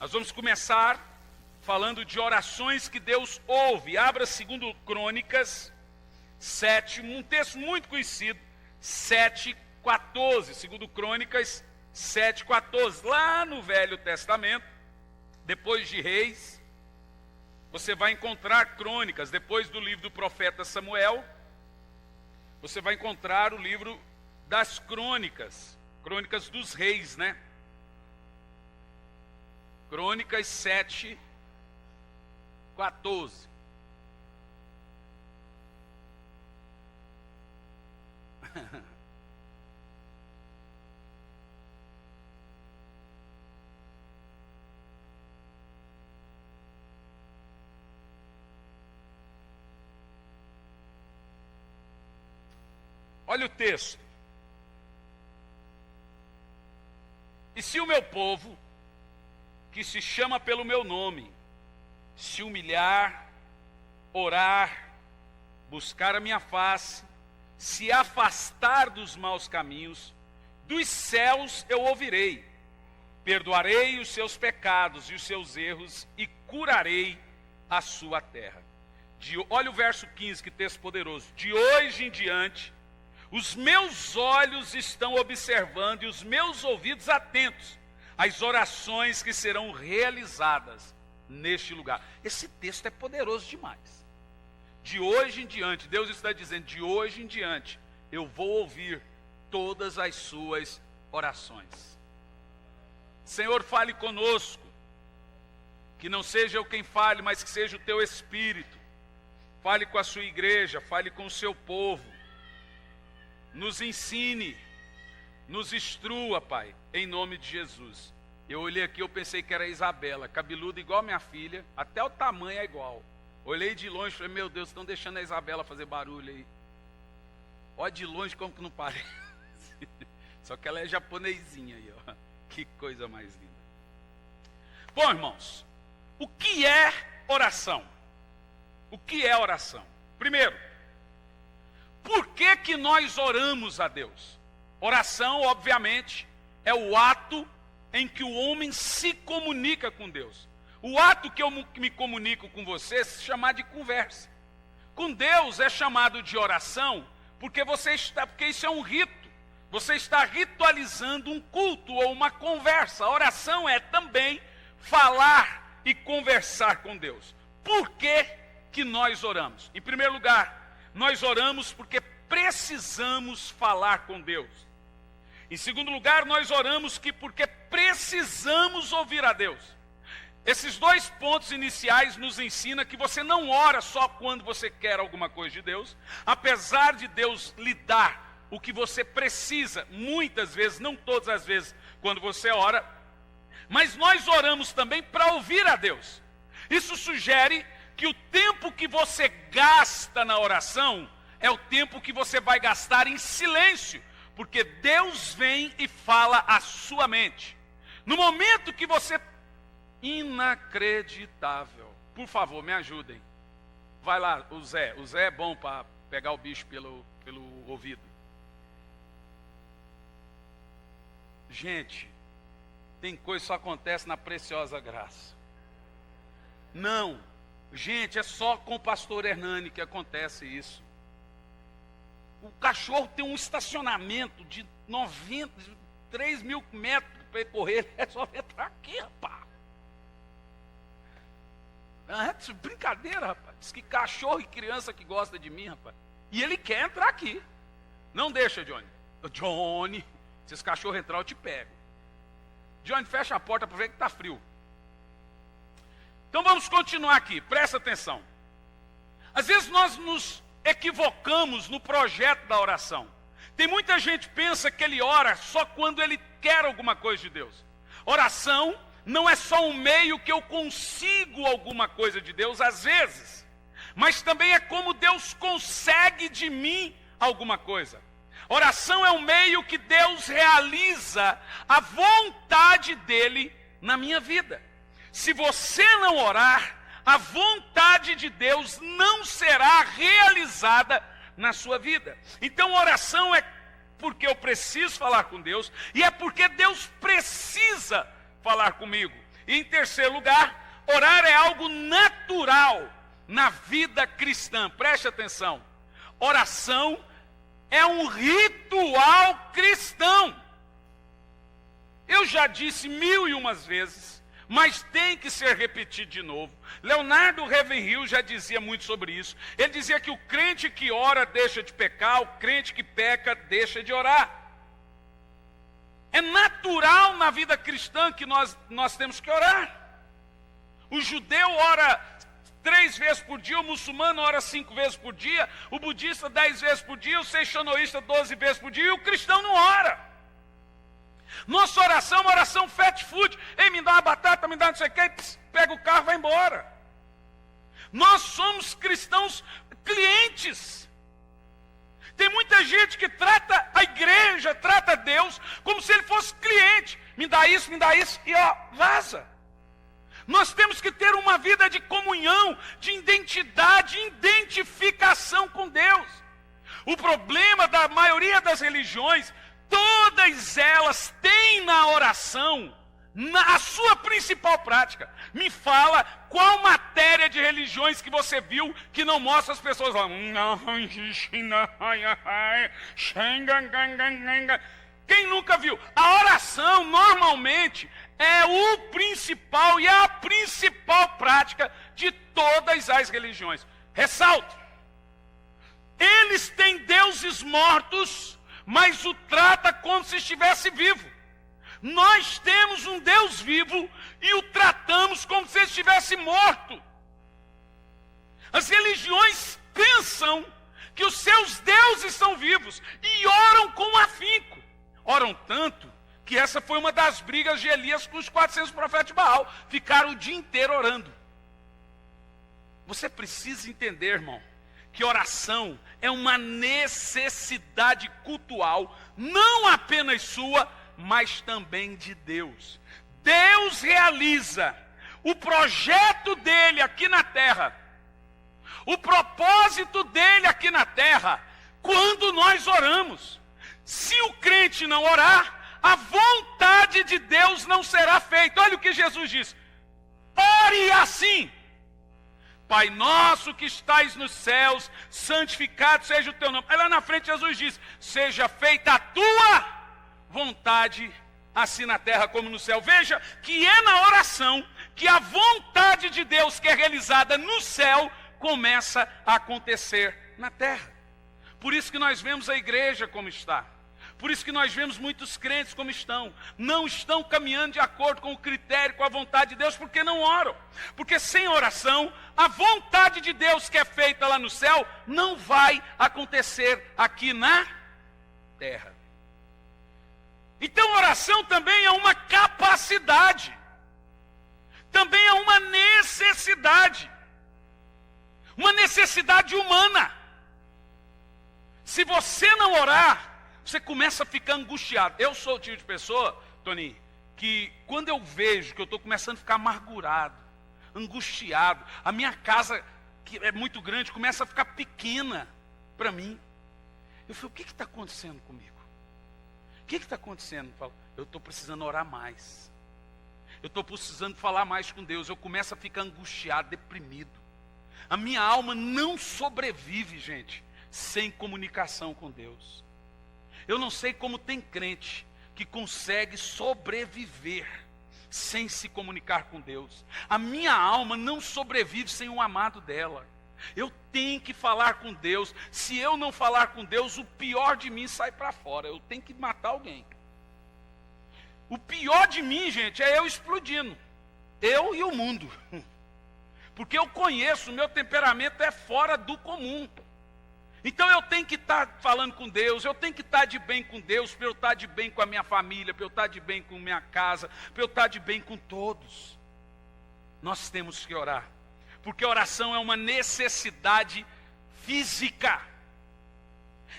Nós vamos começar falando de orações que Deus ouve. Abra 2 Crônicas 7, um texto muito conhecido, 7:14. 2 Crônicas 7:14. Lá no Velho Testamento, depois de Reis, você vai encontrar Crônicas. Depois do livro do profeta Samuel, você vai encontrar o livro das Crônicas. Crônicas dos Reis, né? Crônicas 7:14. Olha o texto. E se o meu povo, que se chama pelo meu nome, se humilhar, orar, buscar a minha face, se afastar dos maus caminhos, dos céus eu ouvirei, perdoarei os seus pecados e os seus erros e curarei a sua terra. Olha o verso 15, que texto poderoso. De hoje em diante, os meus olhos estão observando e os meus ouvidos atentos às orações que serão realizadas neste lugar. Esse texto é poderoso demais. De hoje em diante, Deus está dizendo, de hoje em diante, eu vou ouvir todas as suas orações. Senhor, fale conosco, que não seja eu quem fale, mas que seja o teu Espírito. Fale com a sua igreja, fale com o seu povo. Nos ensine, nos instrua, Pai, em nome de Jesus. Eu olhei aqui, eu pensei que era a Isabela, cabeluda igual a minha filha, até o tamanho é igual. Olhei de longe e falei, meu Deus, estão deixando a Isabela fazer barulho aí. Olha de longe como que não parece. Só que ela é japonesinha aí, ó. Que coisa mais linda. Bom, irmãos, o que é oração? O que é oração? Primeiro, por que nós oramos a Deus? Oração, obviamente, é o ato em que o homem se comunica com Deus. O ato que eu me comunico com você se chamar de conversa. Com Deus é chamado de oração porque porque isso é um rito. Você está ritualizando um culto ou uma conversa. A oração é também falar e conversar com Deus. Por que nós oramos? Em primeiro lugar, nós oramos porque precisamos falar com Deus. Em segundo lugar, nós oramos porque precisamos ouvir a Deus. Esses dois pontos iniciais nos ensinam que você não ora só quando você quer alguma coisa de Deus, apesar de Deus lhe dar o que você precisa, muitas vezes, não todas as vezes, quando você ora, mas nós oramos também para ouvir a Deus. Isso sugere que o tempo que você gasta na oração é o tempo que você vai gastar em silêncio, porque Deus vem e fala à sua mente. No momento que você... Inacreditável. Por favor, me ajudem. Vai lá, o Zé. O Zé é bom para pegar o bicho pelo ouvido. Gente, tem coisa que só acontece na preciosa graça. Não. Gente, é só com o pastor Hernani que acontece isso. O cachorro tem um estacionamento de 3 mil metros para ele correr. É só entrar aqui, rapaz. É brincadeira, rapaz. Diz que cachorro e criança que gosta de mim, rapaz. E ele quer entrar aqui. Não deixa, Johnny. Johnny, se esse cachorro entrar, eu te pego. Johnny, fecha a porta para ver que está frio. Então vamos continuar aqui, presta atenção. Às vezes nós nos equivocamos no projeto da oração. Tem muita gente que pensa que ele ora só quando ele quer alguma coisa de Deus. Oração não é só um meio que eu consigo alguma coisa de Deus, às vezes, mas também é como Deus consegue de mim alguma coisa. Oração é um meio que Deus realiza a vontade dele na minha vida. Se você não orar, a vontade de Deus não será realizada na sua vida. Então, oração é porque eu preciso falar com Deus, e é porque Deus precisa falar comigo. E em terceiro lugar, orar é algo natural na vida cristã. Preste atenção. Oração é um ritual cristão. Eu já disse 1001 vezes, mas tem que ser repetido de novo. Leonardo Ravenhill já dizia muito sobre isso. Ele dizia que o crente que ora deixa de pecar, o crente que peca deixa de orar. É natural na vida cristã que nós temos que orar. O judeu ora 3 vezes por dia, o muçulmano ora 5 vezes por dia, o budista 10 vezes por dia, o seixonoísta 12 vezes por dia, e o cristão não ora. Nossa oração é uma oração fast food. Ei, me dá uma batata, me dá não sei o que, pega o carro e vai embora. Nós somos cristãos clientes. Tem muita gente que trata a igreja, trata Deus como se ele fosse cliente. Me dá isso e ó, vaza. Nós temos que ter uma vida de comunhão, de identidade, identificação com Deus. O problema da maioria das religiões, todas elas têm na oração a sua principal prática. Me fala qual matéria de religiões que você viu que não mostra as pessoas lá. Quem nunca viu? A oração normalmente é o principal e a principal prática de todas as religiões. Ressalto, eles têm deuses mortos, mas o trata como se estivesse vivo. Nós temos um Deus vivo e o tratamos como se estivesse morto. As religiões pensam que os seus deuses são vivos e oram com afinco. Oram tanto que essa foi uma das brigas de Elias com os 400 profetas de Baal. Ficaram o dia inteiro orando. Você precisa entender, irmão, que oração é uma necessidade cultural, não apenas sua, mas também de Deus. Deus realiza o projeto dele aqui na terra, o propósito dele aqui na terra, quando nós oramos. Se o crente não orar, a vontade de Deus não será feita. Olha o que Jesus diz: ore assim: Pai nosso que estais nos céus, santificado seja o teu nome. Aí lá na frente Jesus diz: seja feita a tua vontade, assim na terra como no céu. Veja que é na oração que a vontade de Deus que é realizada no céu começa a acontecer na terra. Por isso que nós vemos a igreja como está. Por isso que nós vemos muitos crentes como estão. Não estão caminhando de acordo com o critério, com a vontade de Deus, porque não oram. Porque sem oração, a vontade de Deus que é feita lá no céu não vai acontecer aqui na terra. Então oração também é uma capacidade. Também é uma necessidade. Uma necessidade humana. Se você não orar, você começa a ficar angustiado. Eu sou o tipo de pessoa, Toninho, que quando eu vejo que eu estou começando a ficar amargurado, angustiado, a minha casa, que é muito grande, começa a ficar pequena para mim. Eu falo, o que está acontecendo comigo? O que está acontecendo? Eu falo, eu estou precisando orar mais. Eu estou precisando falar mais com Deus. Eu começo a ficar angustiado, deprimido. A minha alma não sobrevive, gente, sem comunicação com Deus. Eu não sei como tem crente que consegue sobreviver sem se comunicar com Deus. A minha alma não sobrevive sem o amado dela. Eu tenho que falar com Deus. Se eu não falar com Deus, o pior de mim sai para fora. Eu tenho que matar alguém. O pior de mim, gente, é eu explodindo. Eu e o mundo. Porque eu conheço, o meu temperamento é fora do comum. Então eu tenho que estar falando com Deus, eu tenho que estar de bem com Deus, para eu estar de bem com a minha família, para eu estar de bem com minha casa, para eu estar de bem com todos. Nós temos que orar, porque a oração é uma necessidade física,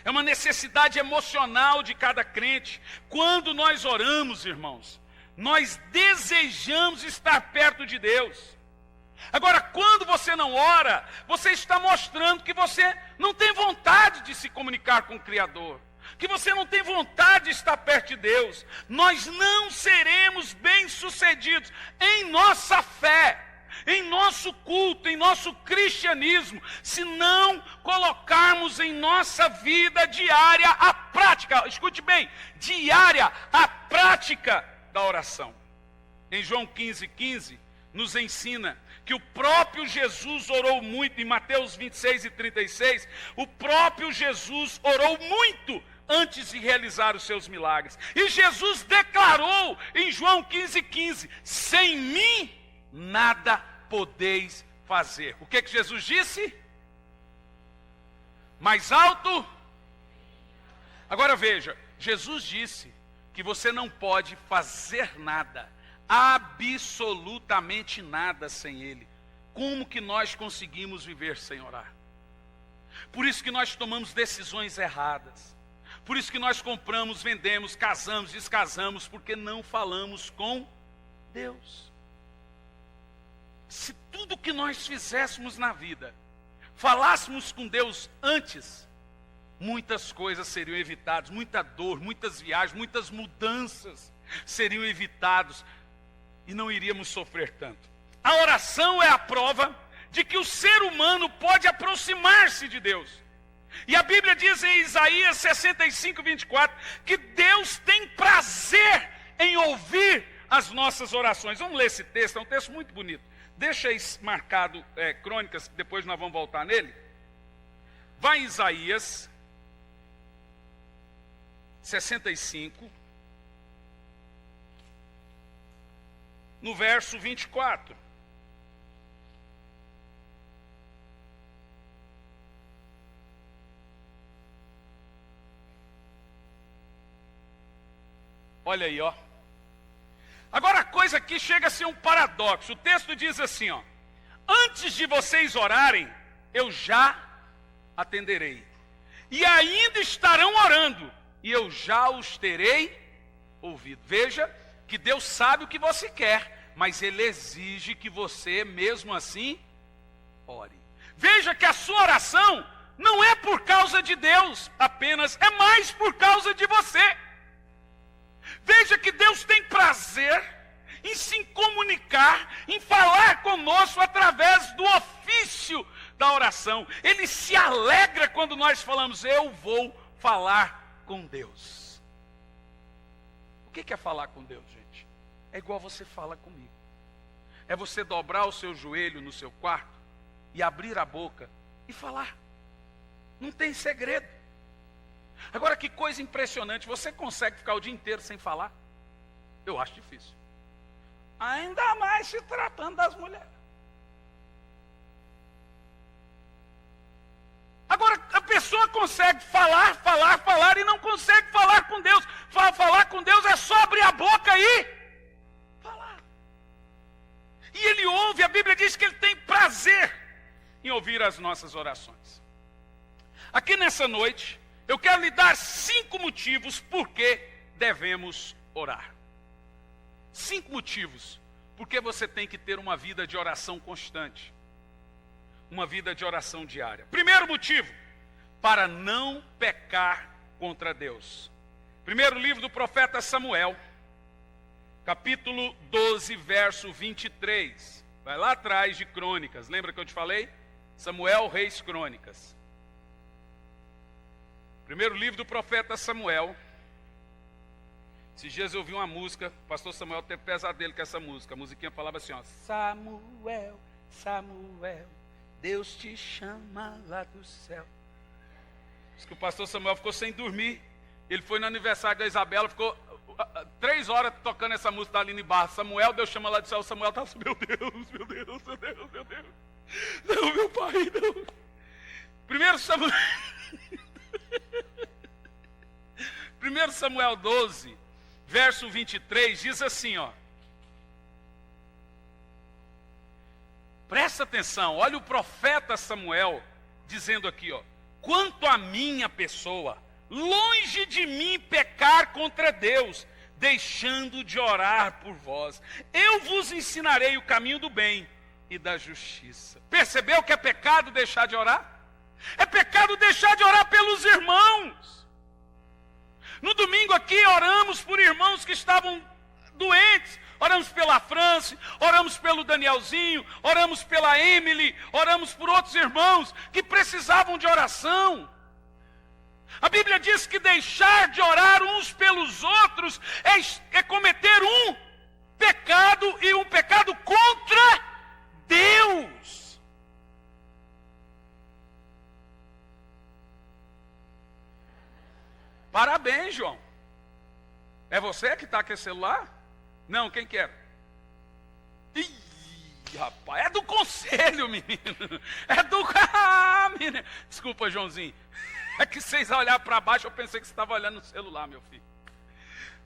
é uma necessidade emocional de cada crente. Quando nós oramos, irmãos, nós desejamos estar perto de Deus. Agora, quando você não ora, você está mostrando que você não tem vontade de se comunicar com o Criador. que você não tem vontade de estar perto de Deus, nós não seremos bem-sucedidos em nossa fé, em nosso culto, em nosso cristianismo, se não colocarmos em nossa vida diária a prática, escute bem, diária a prática da oração. Em João 15:15, nos ensina que o próprio Jesus orou muito, em Mateus 26:36, o próprio Jesus orou muito antes de realizar os seus milagres. E Jesus declarou em João 15:15, sem mim nada podeis fazer. O que Jesus disse? Mais alto? Agora veja, Jesus disse que você não pode fazer nada, absolutamente nada sem Ele. Como que nós conseguimos viver sem orar? Por isso que nós tomamos decisões erradas. Por isso que nós compramos, vendemos, casamos, descasamos, porque não falamos com Deus. Se tudo que nós fizéssemos na vida, falássemos com Deus antes, muitas coisas seriam evitadas, muita dor, muitas viagens, muitas mudanças seriam evitadas e não iríamos sofrer tanto. A oração é a prova de que o ser humano pode aproximar-se de Deus. E a Bíblia diz em Isaías 65:24, que Deus tem prazer em ouvir as nossas orações. Vamos ler esse texto, é um texto muito bonito. Deixa aí marcado Crônicas, depois nós vamos voltar nele. Vai em Isaías 65, no verso 24. Olha aí, ó. Agora a coisa aqui chega a ser um paradoxo. O texto diz assim, ó: antes de vocês orarem, eu já atenderei. E ainda estarão orando, e eu já os terei ouvido. Veja que Deus sabe o que você quer, mas Ele exige que você, mesmo assim, ore. Veja que a sua oração não é por causa de Deus apenas, é mais por causa de você. Veja que Deus tem prazer em se comunicar, em falar conosco através do ofício da oração. Ele se alegra quando nós falamos, eu vou falar com Deus. O que é falar com Deus, gente? É igual você fala comigo. É você dobrar o seu joelho no seu quarto e abrir a boca e falar. Não tem segredo. Agora, que coisa impressionante, você consegue ficar o dia inteiro sem falar? Eu acho difícil. Ainda mais se tratando das mulheres. Agora, a pessoa consegue falar e não consegue falar com Deus. Falar com Deus é só abrir a boca e falar. E Ele ouve, a Bíblia diz que Ele tem prazer em ouvir as nossas orações. Aqui nessa noite, eu quero lhe dar 5 motivos por que devemos orar. 5 motivos porque você tem que ter uma vida de oração constante. Uma vida de oração diária. Primeiro motivo, para não pecar contra Deus. Primeiro livro do profeta Samuel, capítulo 12, verso 23. Vai lá atrás de Crônicas. Lembra que eu te falei? Samuel, Reis, Crônicas. Primeiro livro do profeta Samuel. Esses dias eu ouvi uma música, o pastor Samuel teve pesadelo com essa música. A musiquinha falava assim, ó: Samuel, Samuel, Deus te chama lá do céu. Diz que o pastor Samuel ficou sem dormir. Ele foi no aniversário da Isabela, ficou 3 horas tocando essa música da Aline Barra. Samuel, Deus chama lá do céu. Samuel estava assim, meu Deus, meu Deus, meu Deus, meu Deus. Não, meu pai, não. Primeiro Samuel... 1 Samuel 12, verso 23, diz assim, ó. Presta atenção, olha o profeta Samuel dizendo aqui, ó: quanto à minha pessoa, longe de mim pecar contra Deus, deixando de orar por vós. Eu vos ensinarei o caminho do bem e da justiça. Percebeu que é pecado deixar de orar? É pecado deixar de orar pelos irmãos. No domingo aqui oramos por irmãos que estavam doentes. Oramos pela Franci, oramos pelo Danielzinho, oramos pela Emily, oramos por outros irmãos que precisavam de oração. A Bíblia diz que deixar de orar uns pelos outros é cometer um pecado, e um pecado contra Deus. Parabéns, João. É você que está com esse celular? Não, quem que é? Ih, rapaz, é do conselho, menino. É do... Ah, menino. Desculpa, Joãozinho. É que vocês olharam para baixo, eu pensei que você estava olhando no celular, meu filho.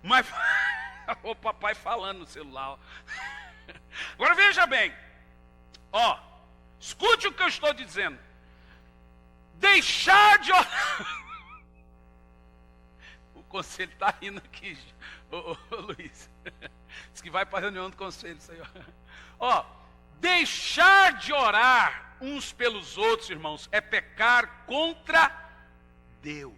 Mas o papai falando no celular. Ó. Agora veja bem. Ó, escute o que eu estou dizendo. Deixar de orar. O conselho está rindo aqui, ô Luiz. Diz que vai para a reunião do conselho, Senhor. Ó, deixar de orar uns pelos outros, irmãos, é pecar contra Deus.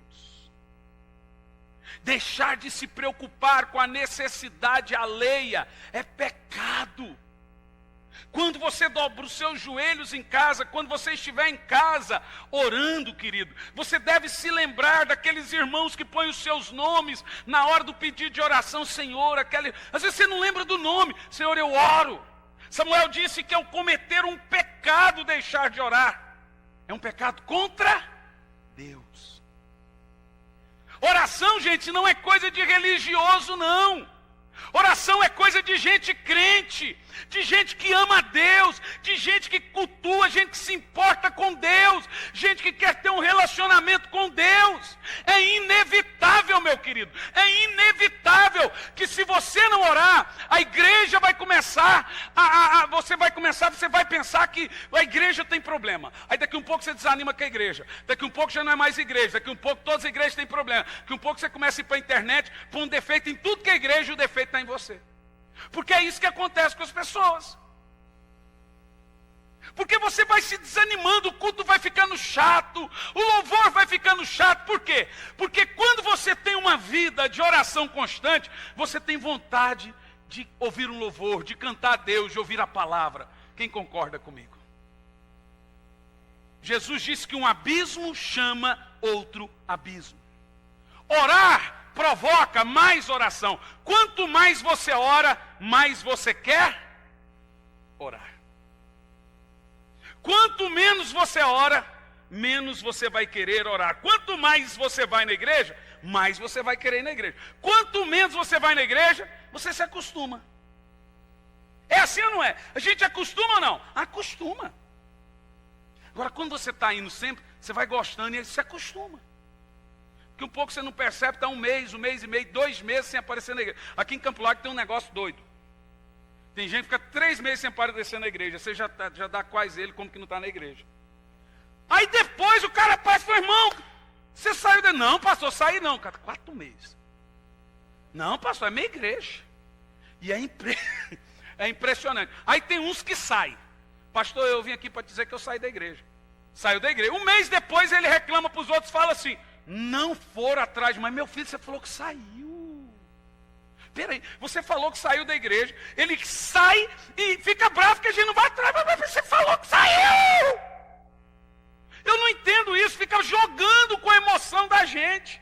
Deixar de se preocupar com a necessidade alheia é pecado. Quando você dobra os seus joelhos em casa, quando você estiver em casa orando, querido, você deve se lembrar daqueles irmãos que põem os seus nomes na hora do pedido de oração. Senhor, às vezes você não lembra do nome. Senhor, eu oro. Samuel disse que ao cometer um pecado, deixar de orar é um pecado contra Deus. Oração, gente, não é coisa de religioso, não. Oração é coisa de gente crente, de gente que ama a Deus, de gente que cultua, gente que se importa com Deus, gente que quer ter um relacionamento com Deus. É inevitável, meu querido, é inevitável que se você não orar, a igreja vai começar, você vai pensar que a igreja tem problema. Aí daqui um pouco você desanima com a igreja, daqui um pouco já não é mais igreja, daqui um pouco todas as igrejas têm problema, daqui um pouco você começa a ir para a internet, põe um defeito em tudo que é igreja, e o defeito está em você. Porque é isso que acontece com as pessoas. Porque você vai se desanimando, o culto vai ficando chato, o louvor vai ficando chato. Por quê? Porque quando você tem uma vida de oração constante, você tem vontade de ouvir um louvor, de cantar a Deus, de ouvir a palavra. Quem concorda comigo? Jesus disse que um abismo chama outro abismo. Orar provoca mais oração. Quanto mais você ora, mais você quer orar. Quanto menos você ora, menos você vai querer orar. Quanto mais você vai na igreja, mais você vai querer ir na igreja. Quanto menos você vai na igreja, você se acostuma. É assim ou não é? A gente acostuma ou não? Acostuma. Agora, quando você está indo sempre, você vai gostando e aí se acostuma. Que um pouco você não percebe, está um mês e meio, 2 meses sem aparecer na igreja. Aqui em Campo Largo tem um negócio doido. Tem gente que fica 3 meses sem aparecer na igreja. Você já dá quase ele como que não está na igreja. Aí depois o cara passa, irmão, você saiu da... Não, pastor, saí não, cara, 4 meses. Não, pastor, é minha igreja. E é impressionante. Aí tem uns que saem. Pastor, eu vim aqui para dizer que eu saí da igreja. Saiu da igreja. 1 mês depois ele reclama para os outros, fala assim: não foram atrás, mas meu filho, você falou que saiu. Peraí, você falou que saiu da igreja. Ele sai e fica bravo que a gente não vai atrás, mas você falou que saiu. Eu não entendo isso, fica jogando com a emoção da gente.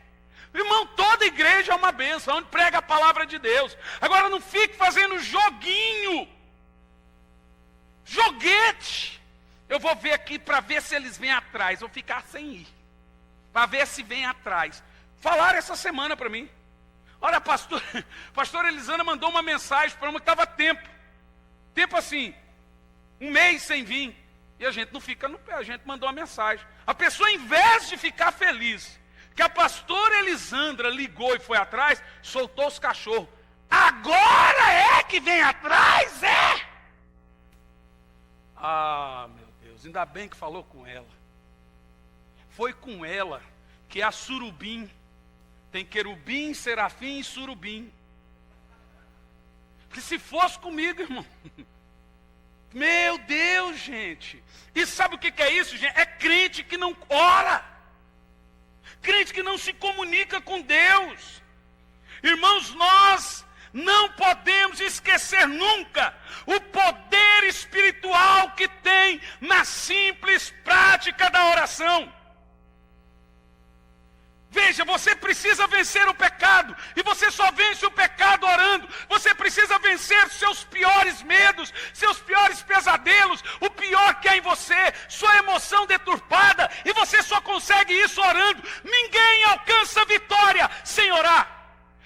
Irmão, toda igreja é uma bênção, onde prega a palavra de Deus. Agora não fique fazendo joguinho, joguete. Eu vou ver aqui para ver se eles vêm atrás, vou ficar sem ir. Para ver se vem atrás. Falaram essa semana para mim. Olha, pastor Elisana mandou uma mensagem para uma que estava tempo assim, 1 mês sem vir. E a gente não fica no pé, a gente mandou uma mensagem. A pessoa, em vez de ficar feliz que a pastora Elisandra ligou e foi atrás, soltou os cachorros. Agora é que vem atrás, é? Ah, meu Deus, ainda bem que falou com ela. Foi com ela que a surubim, tem querubim, serafim e surubim. Que se fosse comigo, irmão. Meu Deus, gente. E sabe o que é isso, gente? É crente que não ora. Crente que não se comunica com Deus. Irmãos, nós não podemos esquecer nunca o poder espiritual que tem na simples prática da oração. Veja, você precisa vencer o pecado, e você só vence o pecado orando. Você precisa vencer seus piores medos, seus piores pesadelos, o pior que há em você, sua emoção deturpada, e você só consegue isso orando. Ninguém alcança vitória sem orar.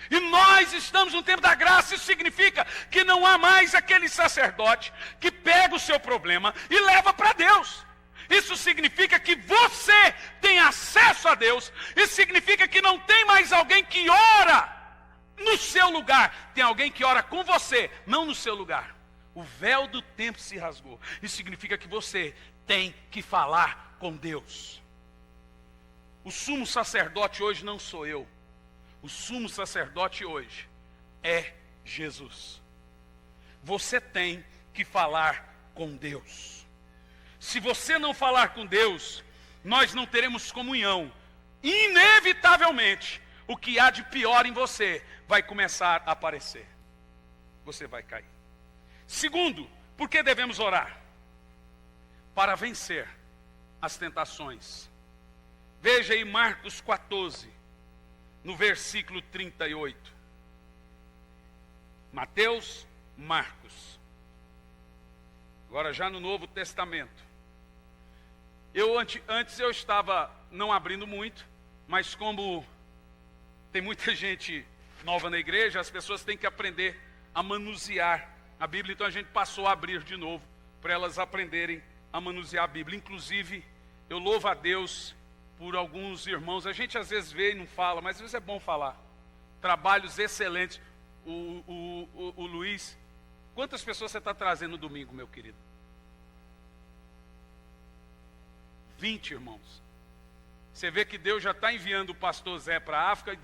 E nós estamos no tempo da graça. Isso significa que não há mais aquele sacerdote que pega o seu problema e leva para Deus. Isso significa que você tem acesso a Deus. Isso significa que não tem mais alguém que ora no seu lugar. Tem alguém que ora com você, não no seu lugar. O véu do tempo se rasgou. Isso significa que você tem que falar com Deus. O sumo sacerdote hoje não sou eu. O sumo sacerdote hoje é Jesus. Você tem que falar com Deus. Se você não falar com Deus, nós não teremos comunhão. Inevitavelmente, o que há de pior em você vai começar a aparecer. Você vai cair. Segundo, por que devemos orar? Para vencer as tentações. Veja aí Marcos 14. No versículo 38. Mateus, Marcos. Agora já no Novo Testamento. Antes eu estava não abrindo muito, mas como tem muita gente nova na igreja, as pessoas têm que aprender a manusear a Bíblia. Então a gente passou a abrir de novo, para elas aprenderem a manusear a Bíblia. Inclusive, eu louvo a Deus por alguns irmãos, a gente às vezes vê e não fala, mas às vezes é bom falar. Trabalhos excelentes. O Luiz, quantas pessoas você está trazendo no domingo, meu querido? 20 irmãos. Você vê que Deus já está enviando o pastor Zé para a África,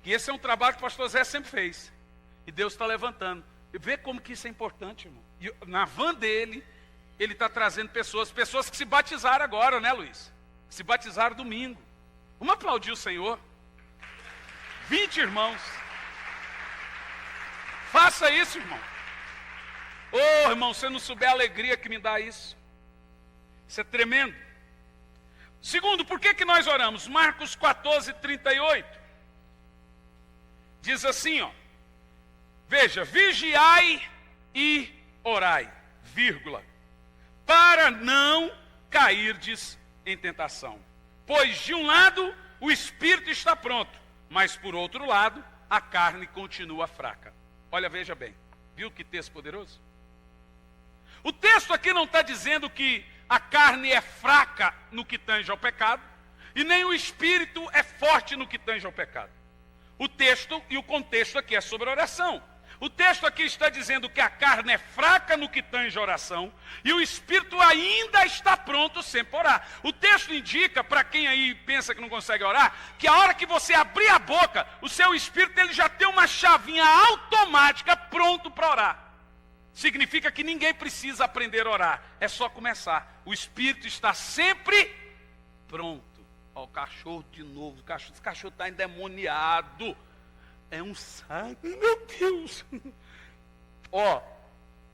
que esse é um trabalho que o pastor Zé sempre fez. E Deus está levantando. E vê como que isso é importante, irmão. E na van dele, ele está trazendo pessoas que se batizaram agora, né, Luiz? Se batizaram domingo. Vamos aplaudir o Senhor. 20 irmãos. Faça isso, irmão. Ô, irmão, se você não souber a alegria que me dá isso. Isso é tremendo. Segundo, por que nós oramos? Marcos 14, 38. Diz assim, ó. Veja, vigiai e orai, vírgula, para não cairdes em tentação. Pois de um lado o espírito está pronto, mas por outro lado a carne continua fraca. Olha, veja bem, viu que texto poderoso? O texto aqui não está dizendo que a carne é fraca no que tange ao pecado, e nem o espírito é forte no que tange ao pecado. O texto e o contexto aqui é sobre oração. O texto aqui está dizendo que a carne é fraca no que tange a oração e o espírito ainda está pronto sempre para orar. O texto indica, para quem aí pensa que não consegue orar, que a hora que você abrir a boca, o seu espírito ele já tem uma chavinha automática pronto para orar. Significa que ninguém precisa aprender a orar, é só começar. O espírito está sempre pronto. Ó, o cachorro de novo, esse cachorro está endemoniado. É um sangue, meu Deus. Ó,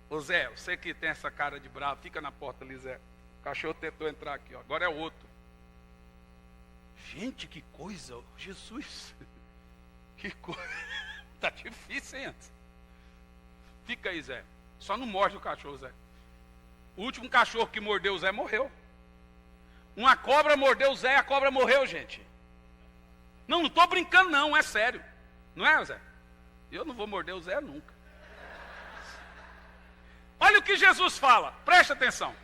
ô Zé, você que tem essa cara de bravo, fica na porta ali, Zé. O cachorro tentou entrar aqui, ó. Agora é outro. Gente, que coisa, Jesus. Que coisa. Tá difícil, hein, antes. Fica aí, Zé. Só não morde o cachorro, Zé. O último cachorro que mordeu o Zé morreu. Uma cobra mordeu o Zé e a cobra morreu, gente. Não estou brincando não, é sério. Não é, Zé? Eu não vou morder o Zé nunca. Olha o que Jesus fala, presta atenção.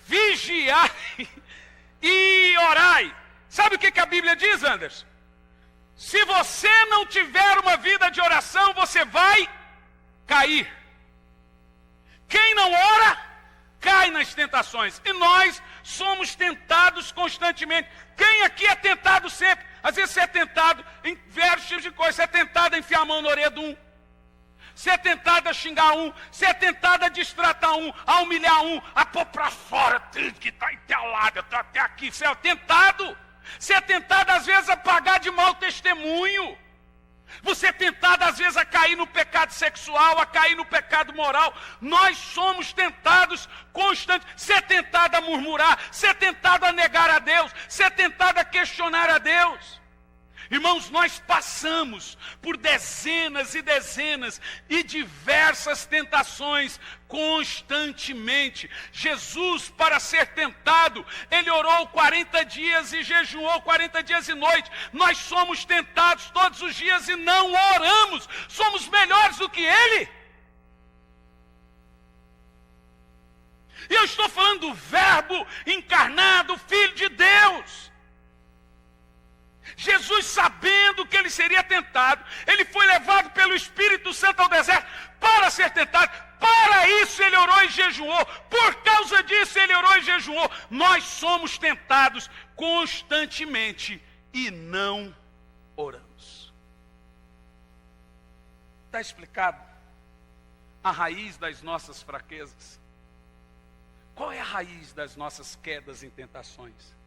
Vigiai e orai. Sabe o que a Bíblia diz, Anderson? Se você não tiver uma vida de oração, você vai cair. Quem não ora, cai nas tentações. E nós somos tentados constantemente. Quem aqui é tentado sempre? Às vezes você é tentado em vários tipos de coisas. Você é tentado a enfiar a mão na orelha de um. Você é tentado a xingar um. Você é tentado a destratar um, a humilhar um, a pôr para fora, que está até ao lado, está até aqui. Você é tentado. Você é tentado às vezes a pagar de mau testemunho. Você é tentado às vezes a cair no pecado sexual, a cair no pecado moral. Nós somos tentados constantemente. Você é tentado a murmurar, você é tentado a negar a Deus, você é tentado a questionar a Deus. Irmãos, nós passamos por dezenas e dezenas e diversas tentações constantemente. Jesus, para ser tentado, ele orou 40 dias e jejuou 40 dias e noite. Nós somos tentados todos os dias e não oramos. Somos melhores do que ele. E eu estou falando do Verbo encarnado, Filho de Deus. Jesus, sabendo que ele seria tentado, ele foi levado pelo Espírito Santo ao deserto para ser tentado. Para isso ele orou e jejuou. Por causa disso ele orou e jejuou. Nós somos tentados constantemente e não oramos. Está explicado a raiz das nossas fraquezas? Qual é a raiz das nossas quedas em tentações?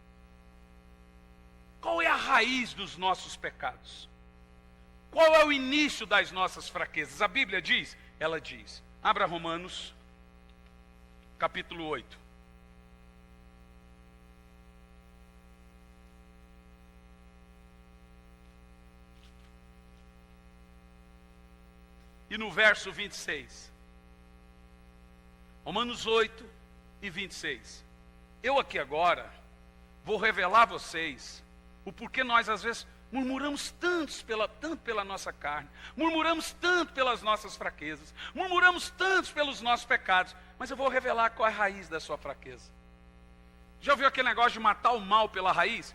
Qual é a raiz dos nossos pecados? Qual é o início das nossas fraquezas? A Bíblia diz, ela diz. Abra Romanos, capítulo 8. E no verso 26. Romanos 8 e 26. Eu aqui agora vou revelar a vocês o porquê nós às vezes murmuramos tanto pela nossa carne, murmuramos tanto pelas nossas fraquezas, murmuramos tanto pelos nossos pecados, mas eu vou revelar qual é a raiz da sua fraqueza. Já ouviu aquele negócio de matar o mal pela raiz?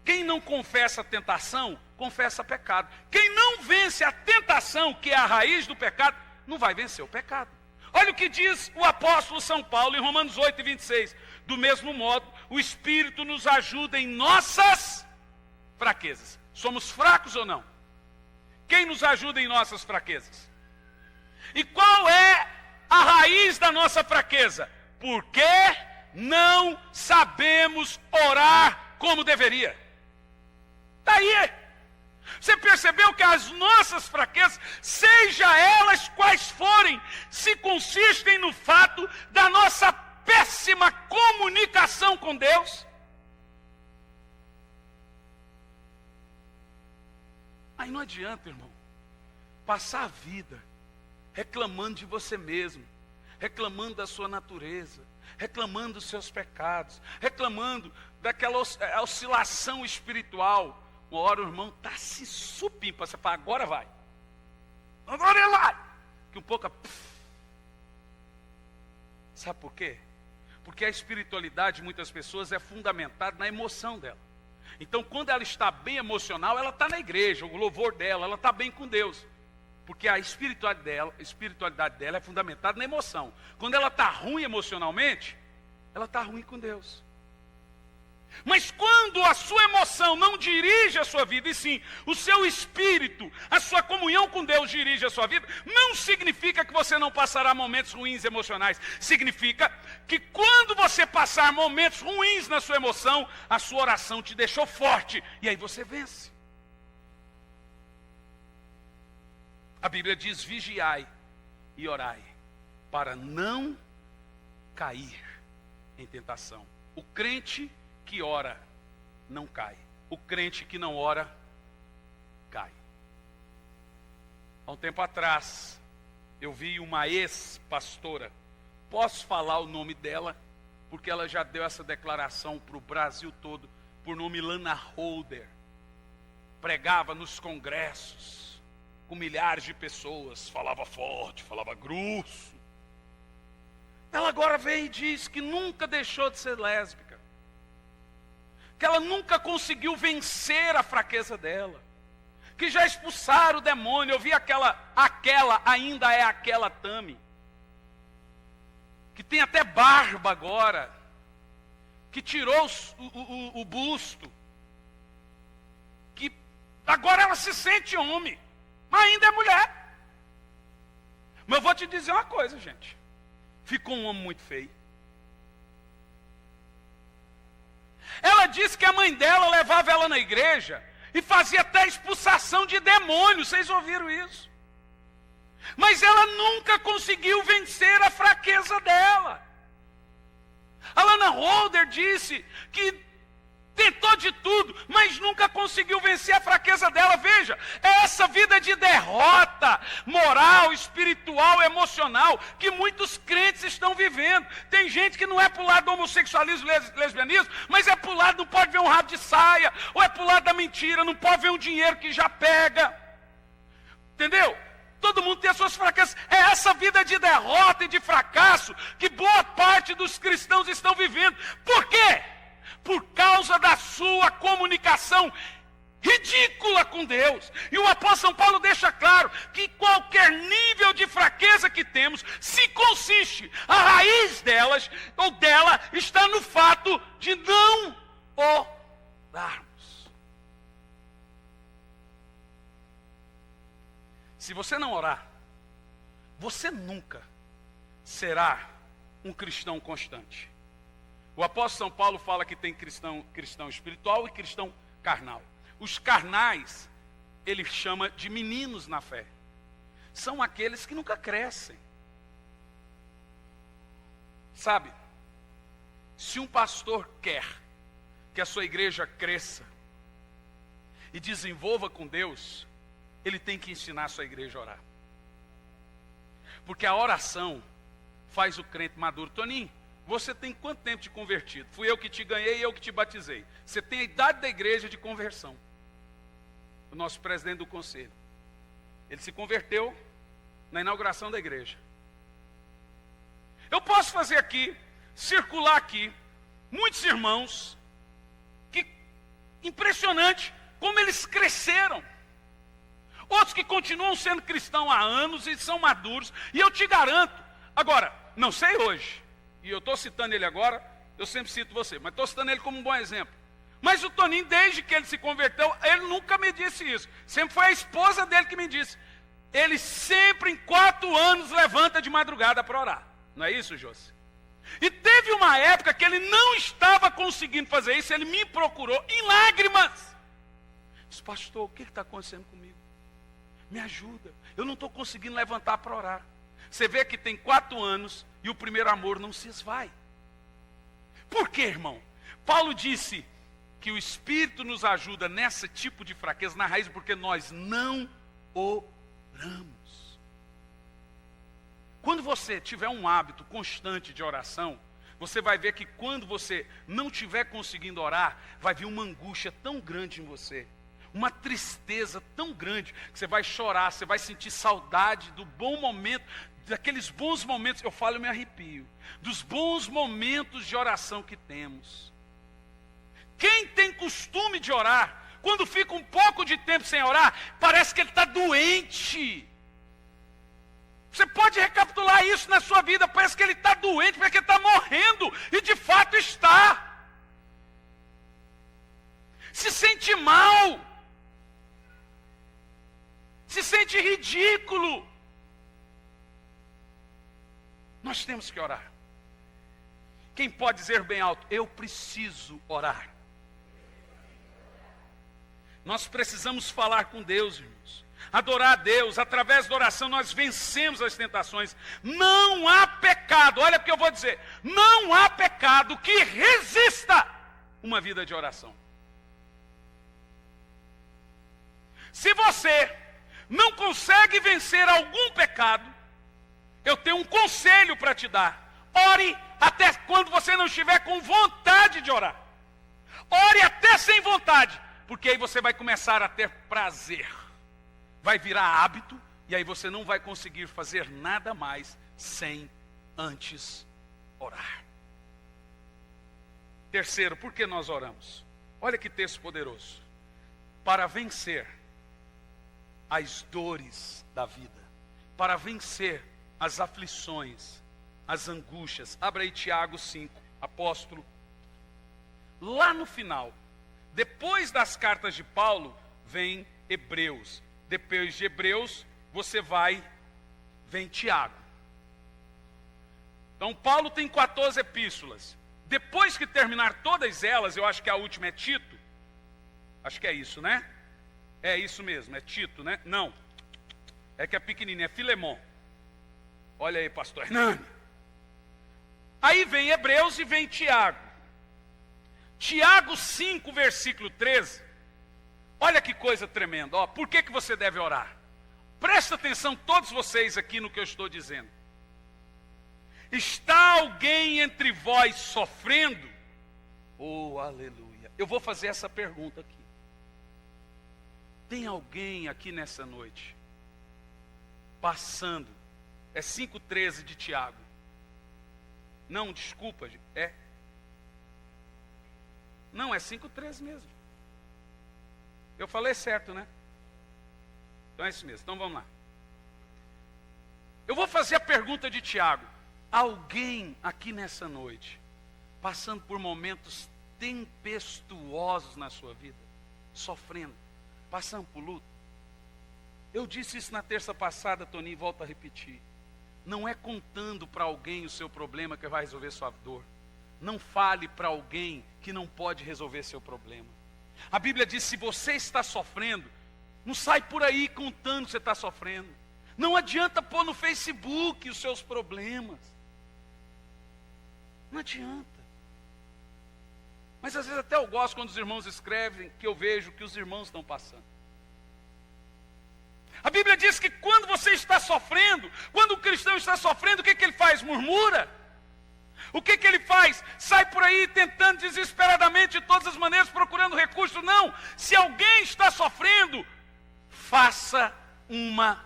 Quem não confessa a tentação, confessa pecado. Quem não vence a tentação, que é a raiz do pecado, não vai vencer o pecado. Olha o que diz o apóstolo São Paulo em Romanos 8 e 26. Do mesmo modo, o Espírito nos ajuda em nossas fraquezas. Somos fracos ou não? Quem nos ajuda em nossas fraquezas? E qual é a raiz da nossa fraqueza? Porque não sabemos orar como deveria. Está aí. Você percebeu que as nossas fraquezas, seja elas quais forem, se consistem no fato da nossa péssima comunicação com Deus? Aí não adianta, irmão, passar a vida reclamando de você mesmo, reclamando da sua natureza, reclamando dos seus pecados, reclamando daquela oscilação espiritual. Uma hora o irmão está se supimpa, você fala, agora vai. Agora ele vai. Que um pouco... Sabe por quê? Porque a espiritualidade de muitas pessoas é fundamentada na emoção dela. Então, quando ela está bem emocional, ela está na igreja, o louvor dela, ela está bem com Deus. Porque a espiritualidade dela é fundamentada na emoção. Quando ela está ruim emocionalmente, ela está ruim com Deus. Mas quando a sua emoção não dirige a sua vida, e sim o seu espírito, a sua comunhão com Deus dirige a sua vida, não significa que você não passará momentos ruins emocionais. Significa que quando você passar momentos ruins na sua emoção, a sua oração te deixou forte, e aí você vence. A Bíblia diz, vigiai e orai, para não cair em tentação. O crente que ora não cai. O crente que não ora, cai. Há um tempo atrás, eu vi uma ex-pastora. Posso falar o nome dela, porque ela já deu essa declaração para o Brasil todo, por nome Lana Holder. Pregava nos congressos, com milhares de pessoas, falava forte, falava grosso. Ela agora vem e diz que nunca deixou de ser lésbica, que ela nunca conseguiu vencer a fraqueza dela, que já expulsaram o demônio. Eu vi aquela ainda é aquela Tami, que tem até barba agora, que tirou o busto, que agora ela se sente homem, mas ainda é mulher. Mas eu vou te dizer uma coisa, gente, ficou um homem muito feio. Ela disse que a mãe dela levava ela na igreja e fazia até expulsação de demônios, vocês ouviram isso? Mas ela nunca conseguiu vencer a fraqueza dela. Alana Holder disse que tentou de tudo, mas nunca conseguiu vencer a fraqueza dela. Veja, é essa vida de derrota moral, espiritual, emocional que muitos crentes estão vivendo. Tem gente que não é para o lado do homossexualismo, lesbianismo, mas é para o lado, não pode ver um rabo de saia, ou é para o lado da mentira, não pode ver um dinheiro que já pega. Entendeu? Todo mundo tem as suas fraquezas. É essa vida de derrota e de fracasso que boa parte dos cristãos estão vivendo. Por quê? Por causa da sua comunicação ridícula com Deus. E o apóstolo São Paulo deixa claro que qualquer nível de fraqueza que temos, se consiste, a raiz delas, ou dela, está no fato de não orarmos. Se você não orar, você nunca será um cristão constante. O apóstolo São Paulo fala que tem cristão espiritual e cristão carnal. Os carnais, ele chama de meninos na fé. São aqueles que nunca crescem. Sabe, se um pastor quer que a sua igreja cresça e desenvolva com Deus, ele tem que ensinar a sua igreja a orar. Porque a oração faz o crente maduro. Toninho, você tem quanto tempo de convertido? Fui eu que te ganhei e eu que te batizei. Você tem a idade da igreja de conversão. O nosso presidente do conselho. Ele se converteu na inauguração da igreja. Eu posso fazer aqui, circular aqui, muitos irmãos, que impressionante como eles cresceram. Outros que continuam sendo cristãos há anos e são maduros. E eu te garanto, agora, não sei hoje, e eu estou citando ele agora, eu sempre cito você, mas estou citando ele como um bom exemplo. Mas o Toninho, desde que ele se converteu, ele nunca me disse isso. Sempre foi a esposa dele que me disse. Ele sempre, em 4 anos, levanta de madrugada para orar. Não é isso, José? E teve uma época que ele não estava conseguindo fazer isso, ele me procurou em lágrimas. Disse, pastor, o que está acontecendo comigo? Me ajuda, eu não estou conseguindo levantar para orar. Você vê que tem 4 anos e o primeiro amor não se esvai. Por quê, irmão? Paulo disse que o Espírito nos ajuda nesse tipo de fraqueza, na raiz, porque nós não oramos. Quando você tiver um hábito constante de oração, você vai ver que quando você não estiver conseguindo orar, vai vir uma angústia tão grande em você. Uma tristeza tão grande que você vai chorar, você vai sentir saudade do bom momento, daqueles bons momentos, eu falo e me arrepio, dos bons momentos de oração que temos. Quem tem costume de orar, quando fica um pouco de tempo sem orar, parece que ele está doente. Você pode recapitular isso na sua vida, parece que ele está doente, parece que ele está morrendo, e de fato está. Se sente mal. Se sente ridículo. Nós temos que orar. Quem pode dizer bem alto, eu preciso orar? Nós precisamos falar com Deus, irmãos. Adorar a Deus, através da oração nós vencemos as tentações. Não há pecado, olha o que eu vou dizer, não há pecado que resista uma vida de oração. Se você não consegue vencer algum pecado, eu tenho um conselho para te dar. Ore até quando você não estiver com vontade de orar. Ore até sem vontade, porque aí você vai começar a ter prazer. Vai virar hábito, e aí você não vai conseguir fazer nada mais sem antes orar. Terceiro, por que nós oramos? Olha que texto poderoso. Para vencer as dores da vida, para vencer as aflições, as angústias. Abra aí Tiago 5, apóstolo. Lá no final, depois das cartas de Paulo, vem Hebreus. Depois de Hebreus, vem Tiago. Então Paulo tem 14 epístolas. Depois que terminar todas elas, eu acho que a última é Tito. Acho que é isso, né? É isso mesmo, é Tito, né? Não. É que é pequenininho, é Filemon. Olha aí, pastor Hernani. Aí vem Hebreus e vem Tiago. Tiago 5, versículo 13. Olha que coisa tremenda. Ó, por que você deve orar? Presta atenção todos vocês aqui no que eu estou dizendo. Está alguém entre vós sofrendo? Oh, aleluia. Eu vou fazer essa pergunta aqui. Tem alguém aqui nessa noite passando? É 5,13 de Tiago. Não, desculpa, é. Não, é 5,13 mesmo. Eu falei certo, né? Então é isso mesmo, então vamos lá. Eu vou fazer a pergunta de Tiago. Alguém aqui nessa noite, passando por momentos tempestuosos na sua vida, sofrendo, passando por luto? Eu disse isso na terça passada, Toninho, e volto a repetir. Não é contando para alguém o seu problema que vai resolver sua dor. Não fale para alguém que não pode resolver seu problema. A Bíblia diz, se você está sofrendo, não sai por aí contando que você está sofrendo. Não adianta pôr no Facebook os seus problemas. Não adianta. Mas às vezes até eu gosto quando os irmãos escrevem, que eu vejo que os irmãos estão passando. A Bíblia diz que quando você está sofrendo, quando o cristão está sofrendo, o que ele faz? Murmura. O que ele faz? Sai por aí tentando desesperadamente de todas as maneiras, procurando recursos. Não, se alguém está sofrendo, faça uma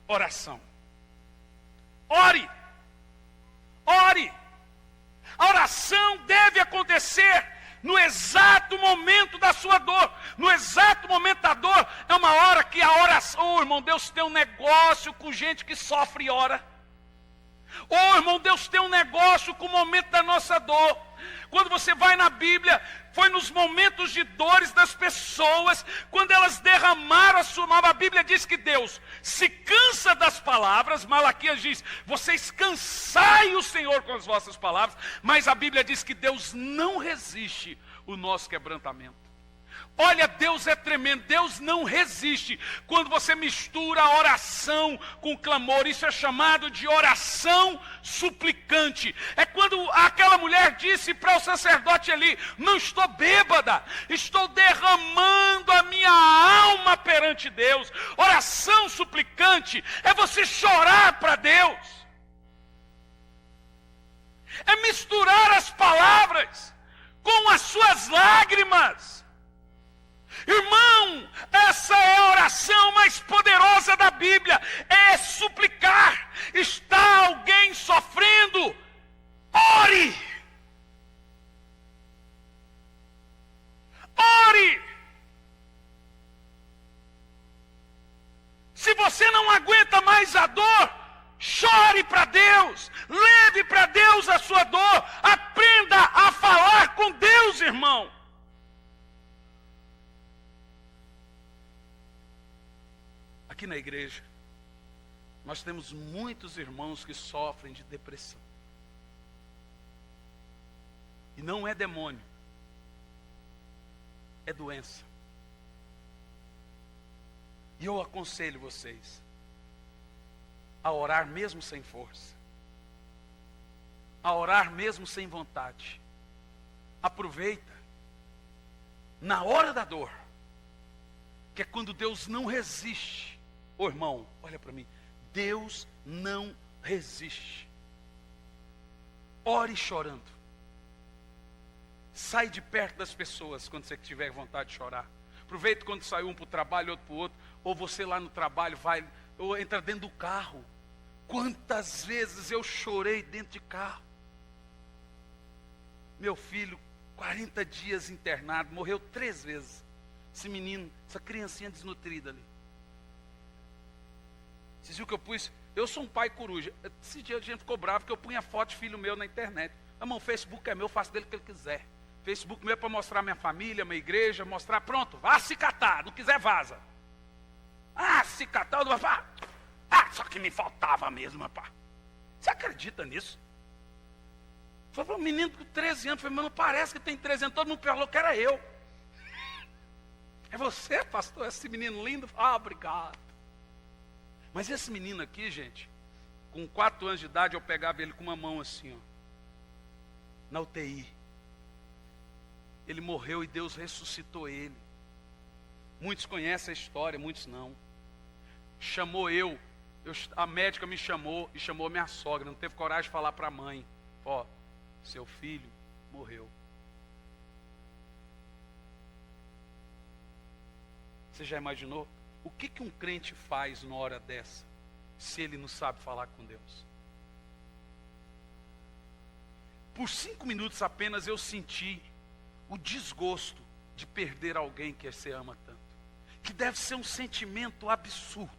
oração. Ore. Ore. A oração deve acontecer no exato momento da sua dor. No exato momento da dor, é uma hora que a oração, irmão, Deus tem um negócio com gente que sofre e ora. Irmão, Deus tem um negócio com o momento da nossa dor. Quando você vai na Bíblia, foi nos momentos de dores das pessoas, quando elas derramaram a sua alma. A Bíblia diz que Deus se cansa das palavras. Malaquias diz, vocês cansai o Senhor com as vossas palavras. Mas a Bíblia diz que Deus não resiste o nosso quebrantamento. Olha, Deus é tremendo, Deus não resiste quando você mistura a oração com clamor. Isso é chamado de oração suplicante. É quando aquela mulher disse para o sacerdote ali, não estou bêbada, estou derramando a minha alma perante Deus. Oração suplicante é você chorar para Deus. É misturar as palavras com as suas lágrimas. Irmão, essa é a oração mais poderosa da Bíblia, é suplicar. Está alguém sofrendo? Ore! Ore! Se você não aguenta mais a dor, chore para Deus, leve para Deus a sua dor, aprenda a falar com Deus, irmão. Aqui na igreja, nós temos muitos irmãos que sofrem de depressão. E não é demônio, é doença. E eu aconselho vocês a orar mesmo sem força, a orar mesmo sem vontade. Aproveita, na hora da dor, que é quando Deus não resiste. Ô irmão, olha para mim, Deus não resiste. Ore chorando. Sai de perto das pessoas quando você tiver vontade de chorar. Aproveita quando sai um para o trabalho, outro para o outro. Ou você lá no trabalho vai, ou entra dentro do carro. Quantas vezes eu chorei dentro de carro. Meu filho, 40 dias internado, morreu 3 vezes. Esse menino, essa criancinha desnutrida ali. Vocês viram que eu pus? Eu sou um pai coruja. Esse dia a gente ficou bravo porque eu punha foto de filho meu na internet. Irmão, o Facebook é meu, eu faço dele o que ele quiser. Facebook meu é para mostrar minha família, minha igreja, mostrar, pronto, vá se catar, não quiser vaza. Ah, se catar, eu não vou. Só que me faltava mesmo, rapaz. Você acredita nisso? Foi para um menino com 13 anos, falei, mas não parece que tem 13 anos, todo mundo falou que era eu. É você, pastor, esse menino lindo? Ah, obrigado. Mas esse menino aqui, gente, com 4 anos de idade, eu pegava ele com uma mão assim, ó, na UTI. Ele morreu e Deus ressuscitou ele. Muitos conhecem a história, muitos não. Chamou a médica me chamou e chamou minha sogra. Não teve coragem de falar para a mãe: ó, seu filho morreu. Você já imaginou? O que um crente faz numa hora dessa, se ele não sabe falar com Deus? Por 5 minutos apenas eu senti o desgosto de perder alguém que você ama tanto. Que deve ser um sentimento absurdo.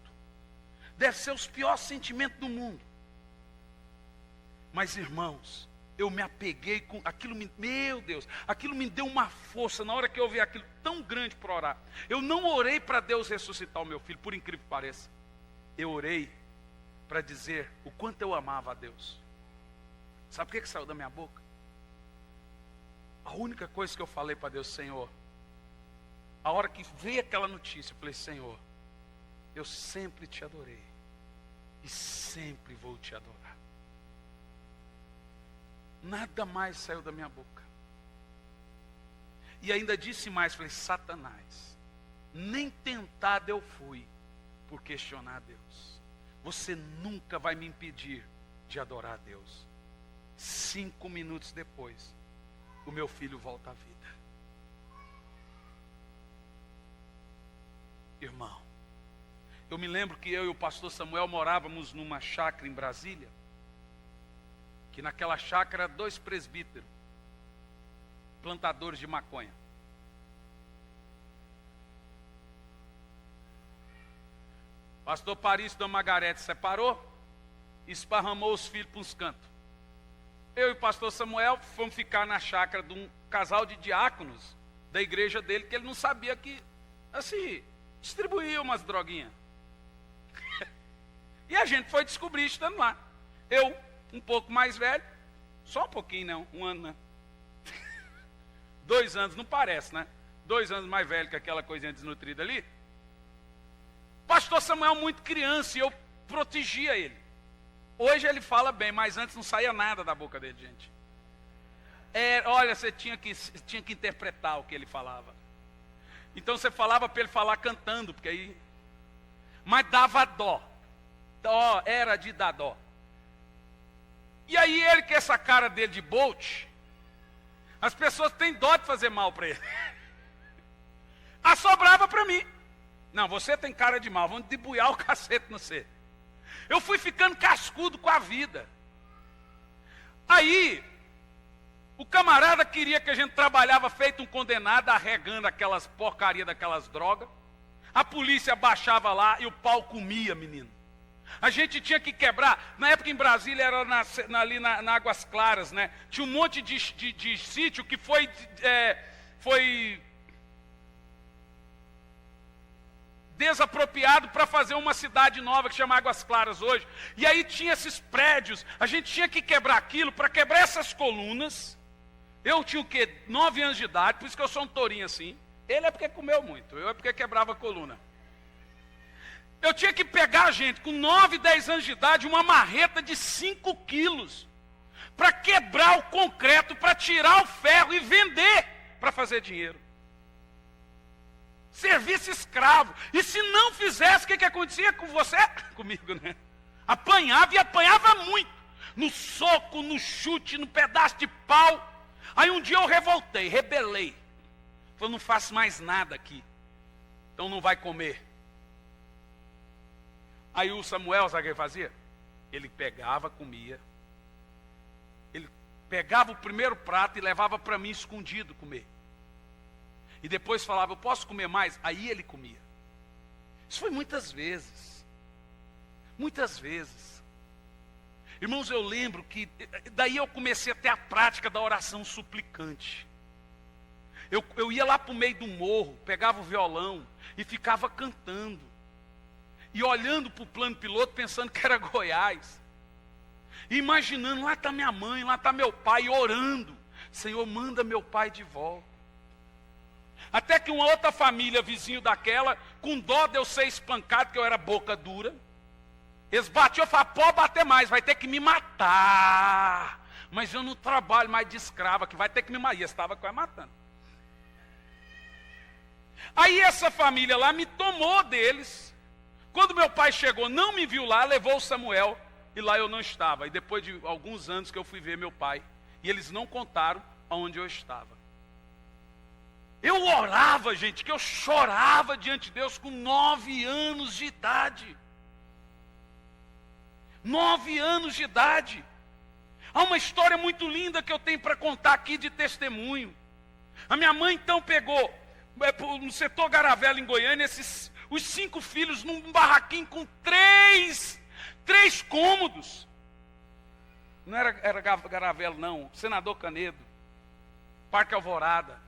Deve ser os piores sentimentos do mundo. Mas, irmãos, eu me apeguei com aquilo, meu Deus, aquilo me deu uma força na hora que eu vi aquilo tão grande para orar. Eu não orei para Deus ressuscitar o meu filho, por incrível que pareça. Eu orei para dizer o quanto eu amava a Deus. Sabe o que saiu da minha boca? A única coisa que eu falei para Deus: Senhor, a hora que veio aquela notícia, eu falei: Senhor, eu sempre te adorei e sempre vou te adorar. Nada mais saiu da minha boca. E ainda disse mais, falei: Satanás, nem tentado eu fui por questionar a Deus. Você nunca vai me impedir de adorar a Deus. 5 minutos depois, o meu filho volta à vida. Irmão, eu me lembro que eu e o pastor Samuel morávamos numa chácara em Brasília, que naquela chácara 2 presbíteros, plantadores de maconha. Pastor Paris e Dona Margarete separou, esparramou os filhos para uns cantos. Eu e o pastor Samuel fomos ficar na chácara de um casal de diáconos da igreja dele, que ele não sabia que, assim, distribuía umas droguinhas. E a gente foi descobrir estando lá. Eu, um pouco mais velho, só um pouquinho não, 1 ano, né? 2 anos, não parece, né? 2 anos mais velho que aquela coisinha desnutrida ali. Pastor Samuel muito criança e eu protegia ele. Hoje ele fala bem, mas antes não saía nada da boca dele, gente. Olha, você tinha que interpretar o que ele falava. Então você falava para ele falar cantando, porque aí... Mas dava dó. Dó, era de dar dó. E aí ele, com essa cara dele de Bolt, as pessoas têm dó de fazer mal para ele. Assobrava para mim. Não, você tem cara de mal, vamos debuiar o cacete no você. Eu fui ficando cascudo com a vida. Aí, o camarada queria que a gente trabalhava feito um condenado, arregando aquelas porcarias daquelas drogas. A polícia baixava lá e o pau comia, menino. A gente tinha que quebrar. Na época em Brasília era ali na Águas Claras, né? Tinha um monte de sítio que foi desapropriado para fazer uma cidade nova que chama Águas Claras hoje. E aí tinha esses prédios, a gente tinha que quebrar aquilo. Para quebrar essas colunas, eu tinha o quê? 9 anos de idade, por isso que eu sou um tourinho assim. Ele é porque comeu muito, eu é porque quebrava a coluna. Eu tinha que pegar, gente, com 9, 10 anos de idade, uma marreta de 5 quilos, para quebrar o concreto, para tirar o ferro e vender, para fazer dinheiro. Serviço escravo. E se não fizesse, o que acontecia com você? Comigo, né? Apanhava e apanhava muito. No soco, no chute, no pedaço de pau. Aí um dia eu revoltei, rebelei. Falei: não faço mais nada aqui. Então não vai comer. Aí o Samuel, sabe o que ele fazia? Ele pegava, comia. Ele pegava o primeiro prato e levava para mim escondido comer. E depois falava: eu posso comer mais? Aí ele comia. Isso foi muitas vezes. Muitas vezes. Irmãos, eu lembro que daí eu comecei a ter a prática da oração suplicante. Eu ia lá para o meio do morro, pegava o violão e ficava cantando. E olhando para o plano piloto, pensando que era Goiás. E imaginando: lá está minha mãe, lá está meu pai, orando: Senhor, manda meu pai de volta. Até que uma outra família, vizinho daquela, com dó de eu ser espancado, que eu era boca dura. Eles batiam, eu falava, pode bater mais, vai ter que me matar. Mas eu não trabalho mais de escrava, que vai ter que me matar. E eu estava quase matando. Aí essa família lá me tomou deles. Quando meu pai chegou, não me viu lá, levou o Samuel. E lá eu não estava. E depois de alguns anos que eu fui ver meu pai. E eles não contaram aonde eu estava. Eu orava, gente, que eu chorava diante de Deus com 9 anos de idade. 9 anos de idade. Há uma história muito linda que eu tenho para contar aqui de testemunho. A minha mãe então pegou, no setor Garavela em Goiânia, os 5 filhos num barraquinho com 3 cômodos. Não era Garavela não, Senador Canedo, Parque Alvorada.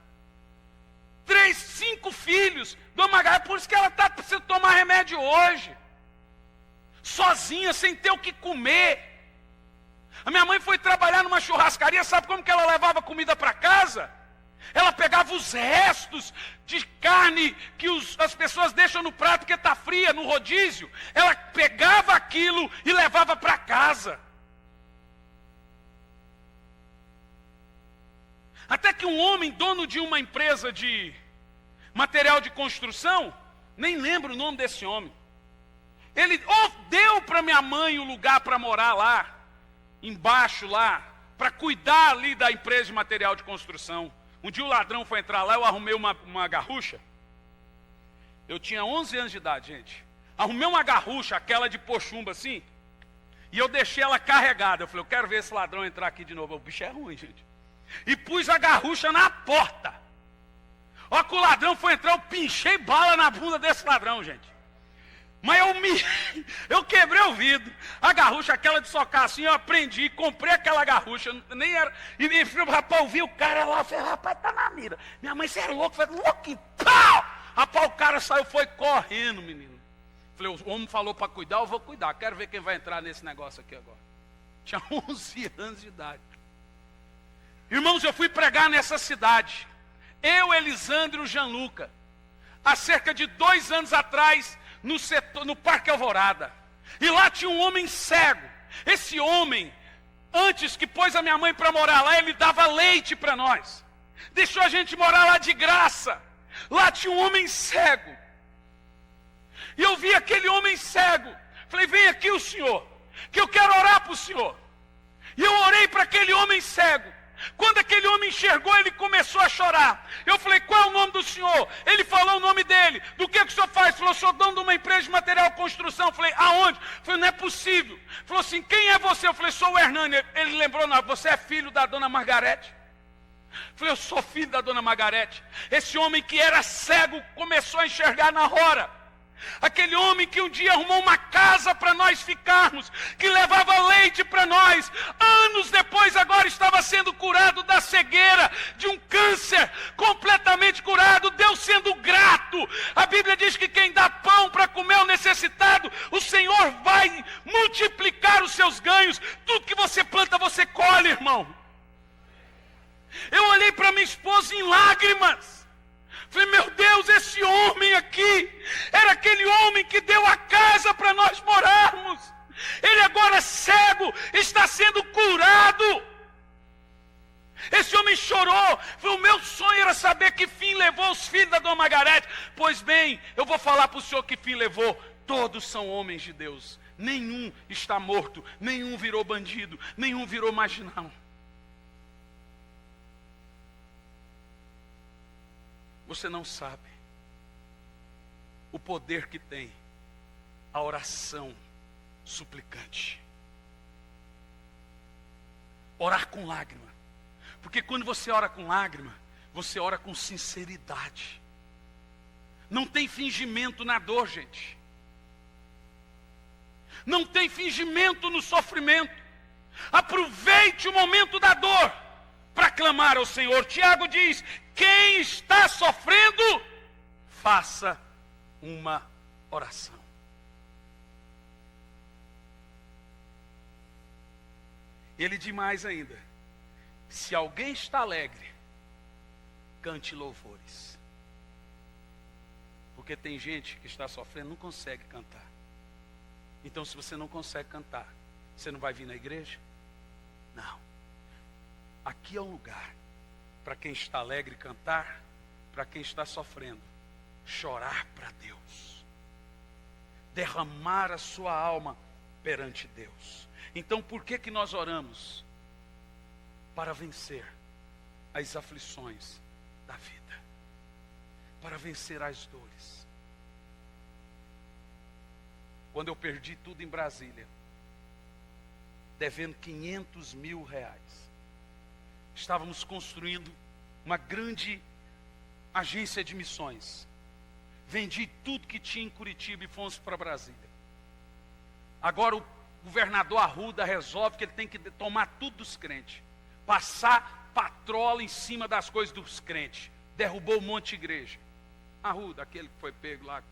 5 filhos, Dona Margarida, por isso que ela está precisando tomar remédio hoje. Sozinha, sem ter o que comer. A minha mãe foi trabalhar numa churrascaria, sabe como que ela levava comida para casa? Ela pegava os restos de carne que as pessoas deixam no prato porque está fria, no rodízio. Ela pegava aquilo e levava para casa. Até que um homem, dono de uma empresa de material de construção, nem lembro o nome desse homem, ele deu para minha mãe o lugar para morar lá, embaixo lá, para cuidar ali da empresa de material de construção. Um dia o ladrão foi entrar lá, eu arrumei uma garrucha. Eu tinha 11 anos de idade, gente. Arrumei uma garrucha, aquela de pochumba assim, e eu deixei ela carregada. Eu falei, eu quero ver esse ladrão entrar aqui de novo. O bicho é ruim, gente. E pus a garrucha na porta. Olha que o ladrão foi entrar, eu pinchei bala na bunda desse ladrão, gente. Mas eu quebrei o vidro. A garrucha, aquela de socar assim, eu aprendi, comprei aquela garrucha, nem era. E rapaz, eu vi o cara lá, eu falei, rapaz, tá na mira. Minha mãe, você é louco? Eu falei, louco, e pau! Rapaz, o cara saiu, foi correndo, menino. Falei, o homem falou para cuidar, eu vou cuidar. Quero ver quem vai entrar nesse negócio aqui agora. Tinha 11 anos de idade. Irmãos, eu fui pregar nessa cidade. Eu, Elisandro e o Gianluca. Há cerca de 2 anos atrás, no Parque Alvorada. E lá tinha um homem cego. Esse homem, antes que pôs a minha mãe para morar lá, ele dava leite para nós. Deixou a gente morar lá de graça. Lá tinha um homem cego. E eu vi aquele homem cego. Falei, vem aqui o senhor, que eu quero orar para o senhor. E eu orei para aquele homem cego. Quando aquele homem enxergou, ele começou a chorar. Eu falei, qual é o nome do senhor? Ele falou o nome dele. Do que o senhor faz? Ele falou, sou dono de uma empresa de material de construção. Eu falei, aonde? Eu falei, não é possível. Ele falou assim, quem é você? Eu falei, sou o Hernani. Ele lembrou, não, você é filho da dona Margarete? Eu falei, eu sou filho da dona Margarete. Esse homem que era cego começou a enxergar na hora. Aquele homem que um dia arrumou uma casa para nós ficarmos, que levava leite para nós, anos depois agora estava sendo curado da cegueira, de um câncer, completamente curado, Deus sendo grato. A Bíblia diz que quem dá pão para comer ao necessitado, o Senhor vai multiplicar os seus ganhos. Tudo que você planta, você colhe, irmão. Eu olhei para minha esposa em lágrimas. Falei, meu Deus, esse homem aqui era aquele homem que deu a casa para nós morarmos. Ele agora cego, está sendo curado. Esse homem chorou. Falei, o meu sonho era saber que fim levou os filhos da dona Margarete. Pois bem, eu vou falar para o senhor que fim levou. Todos são homens de Deus. Nenhum está morto, nenhum virou bandido, nenhum virou marginal. Você não sabe o poder que tem a oração suplicante. Orar com lágrima. Porque quando você ora com lágrima, você ora com sinceridade. Não tem fingimento na dor, gente. Não tem fingimento no sofrimento. Aproveite o momento da dor para clamar ao Senhor. Tiago diz, quem está sofrendo, faça uma oração. Ele diz mais ainda, se alguém está alegre, cante louvores. Porque tem gente que está sofrendo, não consegue cantar. Então, se você não consegue cantar, você não vai vir na igreja? Não. Aqui é um lugar para quem está alegre cantar, para quem está sofrendo, chorar para Deus. Derramar a sua alma perante Deus. Então, por que nós oramos? Para vencer as aflições da vida. Para vencer as dores. Quando eu perdi tudo em Brasília, devendo 500 mil reais, estávamos construindo uma grande agência de missões. Vendi tudo que tinha em Curitiba e fomos para Brasília. Agora o governador Arruda resolve que ele tem que tomar tudo dos crentes. Passar patrola em cima das coisas dos crentes. Derrubou um monte de igreja. Arruda, aquele que foi pego lá.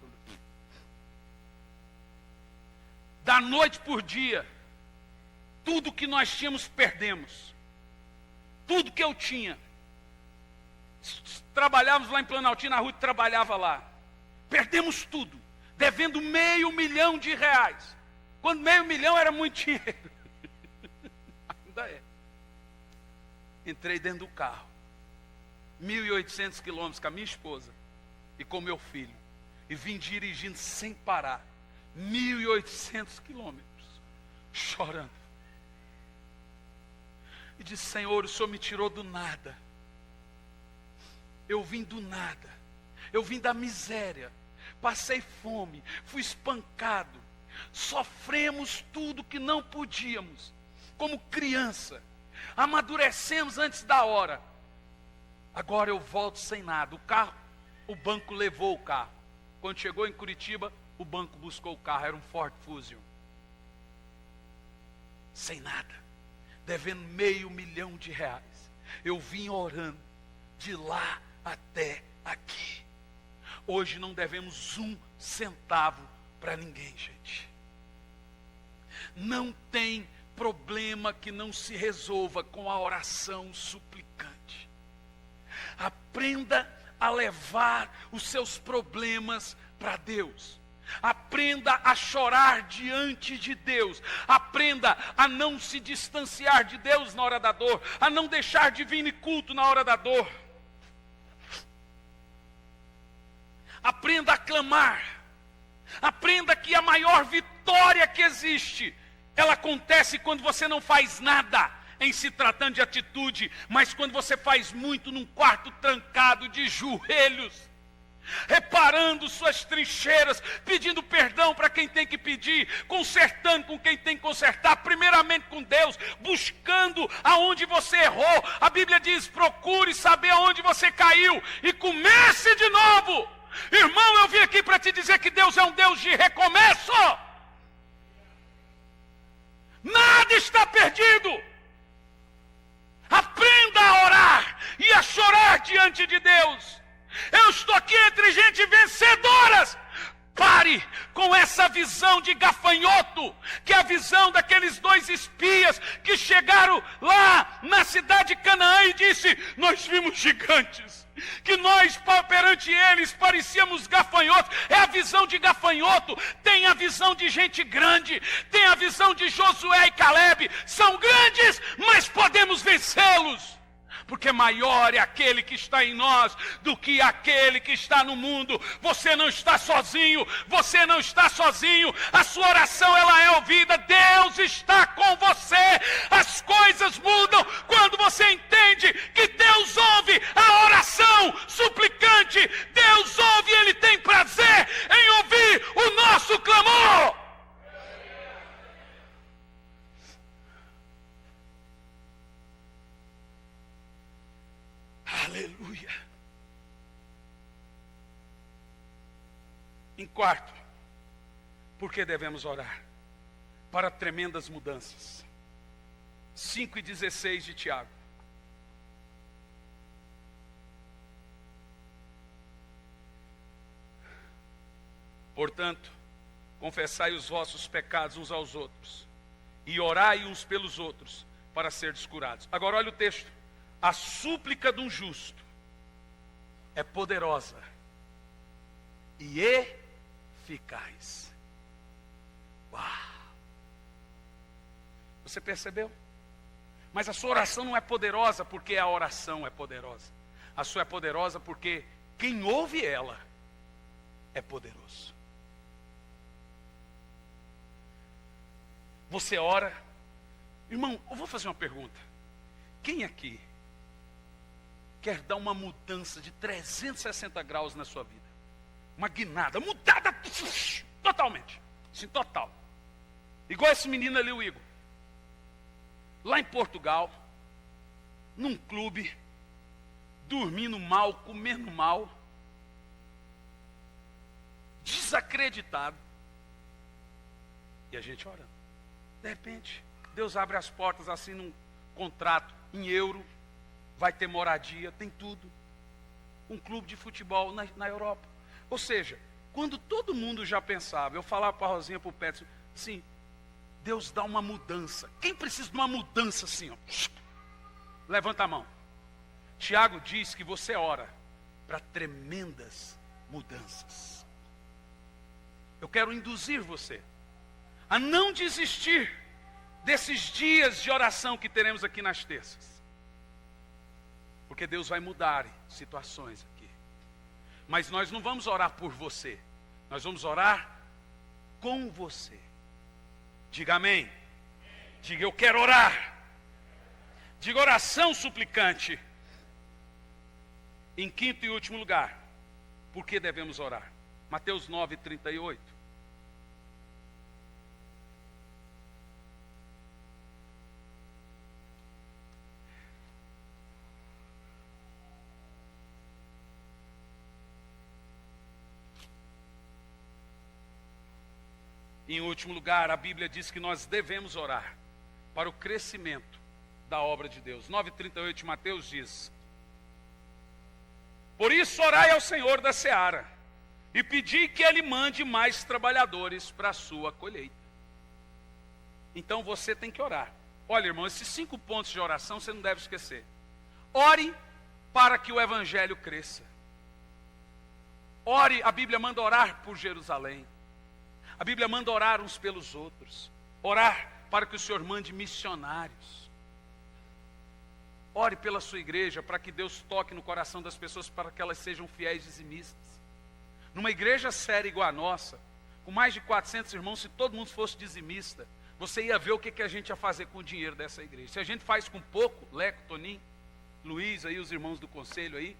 Da noite por dia, tudo que nós tínhamos perdemos. Tudo que eu tinha. Trabalhávamos lá em Planaltina, a Ruth trabalhava lá. Perdemos tudo, devendo R$500 milhão. Quando R$500 milhão era muito dinheiro. Ainda é. Entrei dentro do carro. 1.800 quilômetros com a minha esposa e com meu filho. E vim dirigindo sem parar. 1.800 quilômetros. Chorando. E disse: Senhor, o Senhor me tirou do nada. Eu vim do nada. Eu vim da miséria. Passei fome. Fui espancado. Sofremos tudo que não podíamos. Como criança. Amadurecemos antes da hora. Agora eu volto sem nada. O banco levou o carro. Quando chegou em Curitiba, o banco buscou o carro. Era um Ford Fusion. Sem nada. Devendo R$500 milhão. Eu vim orando de lá até aqui. Hoje não devemos um centavo para ninguém, gente. Não tem problema que não se resolva com a oração suplicante. Aprenda a levar os seus problemas para Deus. Aprenda a chorar diante de Deus. Aprenda a não se distanciar de Deus na hora da dor. A não deixar divino culto na hora da dor. Aprenda a clamar. Aprenda que a maior vitória que existe, ela acontece quando você não faz nada em se tratando de atitude, mas quando você faz muito num quarto trancado de joelhos, reparando suas trincheiras, pedindo perdão para quem tem que pedir, consertando com quem tem que consertar, primeiramente com Deus, buscando aonde você errou. A Bíblia diz: procure saber aonde você caiu e comece de novo. Irmão, eu vim aqui para te dizer que Deus é um Deus de recomeço. Nada está perdido. Aprenda a orar e a chorar diante de Deus. Eu estou aqui entre gente vencedoras. Pare com essa visão de gafanhoto, que é a visão daqueles 2 espias que chegaram lá na cidade de Canaã e disse: nós vimos gigantes, que nós perante eles parecíamos gafanhotos. É a visão de gafanhoto. Tem a visão de gente grande, tem a visão de Josué e Caleb. São grandes, mas podemos vencê-los. Porque maior é aquele que está em nós do que aquele que está no mundo. Você não está sozinho, você não está sozinho. A sua oração, ela é ouvida. Deus está com você. As coisas mudam quando você entende que Deus ouve a oração suplicante. Deus ouve e Ele tem prazer em ouvir o nosso clamor. Aleluia. Em quarto, por que devemos orar? Para tremendas mudanças. 5:16 de Tiago. Portanto, confessai os vossos pecados uns aos outros e orai uns pelos outros para seres curados. Agora olha o texto. A súplica de um justo é poderosa e eficaz. Uau! Você percebeu? Mas a sua oração não é poderosa porque a oração é poderosa. A sua é poderosa porque quem ouve ela é poderoso. Você ora. Irmão, eu vou fazer uma pergunta. Quem aqui quer dar uma mudança de 360 graus na sua vida? Uma guinada, mudada totalmente. Sim, total. Igual esse menino ali, o Igor. Lá em Portugal, num clube, dormindo mal, comendo mal, desacreditado. E a gente orando. De repente, Deus abre as portas, assina um contrato em euro, vai ter moradia, tem tudo. Um clube de futebol na Europa. Ou seja, quando todo mundo já pensava, eu falava para a Rosinha, para o Petro, assim, Deus dá uma mudança. Quem precisa de uma mudança assim? Ó? Levanta a mão. Tiago diz que você ora para tremendas mudanças. Eu quero induzir você a não desistir desses dias de oração que teremos aqui nas terças. Porque Deus vai mudar situações aqui. Mas nós não vamos orar por você. Nós vamos orar com você. Diga amém. Diga eu quero orar. Diga oração suplicante. Em quinto e último lugar, por que devemos orar? Mateus 9:38. Em último lugar, a Bíblia diz que nós devemos orar para o crescimento da obra de Deus. 9:38 de Mateus diz: por isso orai ao Senhor da seara e pedi que Ele mande mais trabalhadores para a sua colheita. Então você tem que orar. Olha, irmão, esses 5 pontos de oração você não deve esquecer. Ore para que o evangelho cresça. Ore, a Bíblia manda orar por Jerusalém. A Bíblia manda orar uns pelos outros. Orar para que o Senhor mande missionários. Ore pela sua igreja para que Deus toque no coração das pessoas para que elas sejam fiéis dizimistas. Numa igreja séria igual a nossa, com mais de 400 irmãos, se todo mundo fosse dizimista, você ia ver o que a gente ia fazer com o dinheiro dessa igreja. Se a gente faz com pouco, Leco, Toninho, Luiz, aí, os irmãos do conselho aí.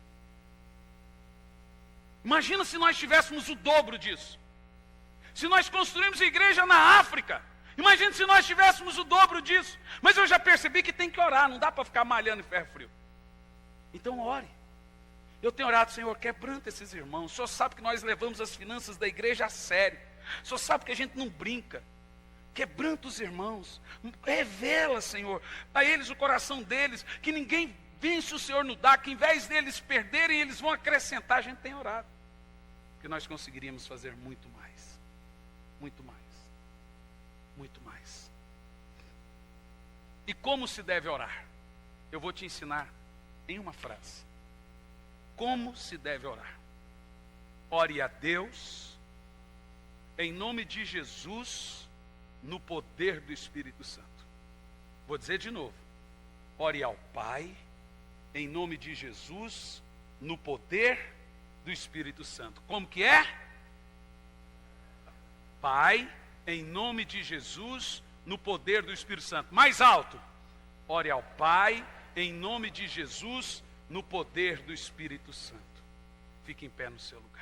Imagina se nós tivéssemos o dobro disso. Se nós construímos igreja na África, imagina se nós tivéssemos o dobro disso. Mas eu já percebi que tem que orar, não dá para ficar malhando em ferro frio. Então ore. Eu tenho orado, Senhor, quebranta esses irmãos. O Senhor sabe que nós levamos as finanças da igreja a sério. O Senhor sabe que a gente não brinca. Quebranta os irmãos. Revela, Senhor, a eles o coração deles, que ninguém vence o Senhor no dar, que em vez deles perderem, eles vão acrescentar. A gente tem orado. Que nós conseguiríamos fazer muito mais. Muito mais. Muito mais. E como se deve orar? Eu vou te ensinar em uma frase. Como se deve orar? Ore a Deus, em nome de Jesus, no poder do Espírito Santo. Vou dizer de novo. Ore ao Pai, em nome de Jesus, no poder do Espírito Santo. Como que é? Pai, em nome de Jesus, no poder do Espírito Santo. Mais alto. Ore ao Pai, em nome de Jesus, no poder do Espírito Santo. Fique em pé no seu lugar.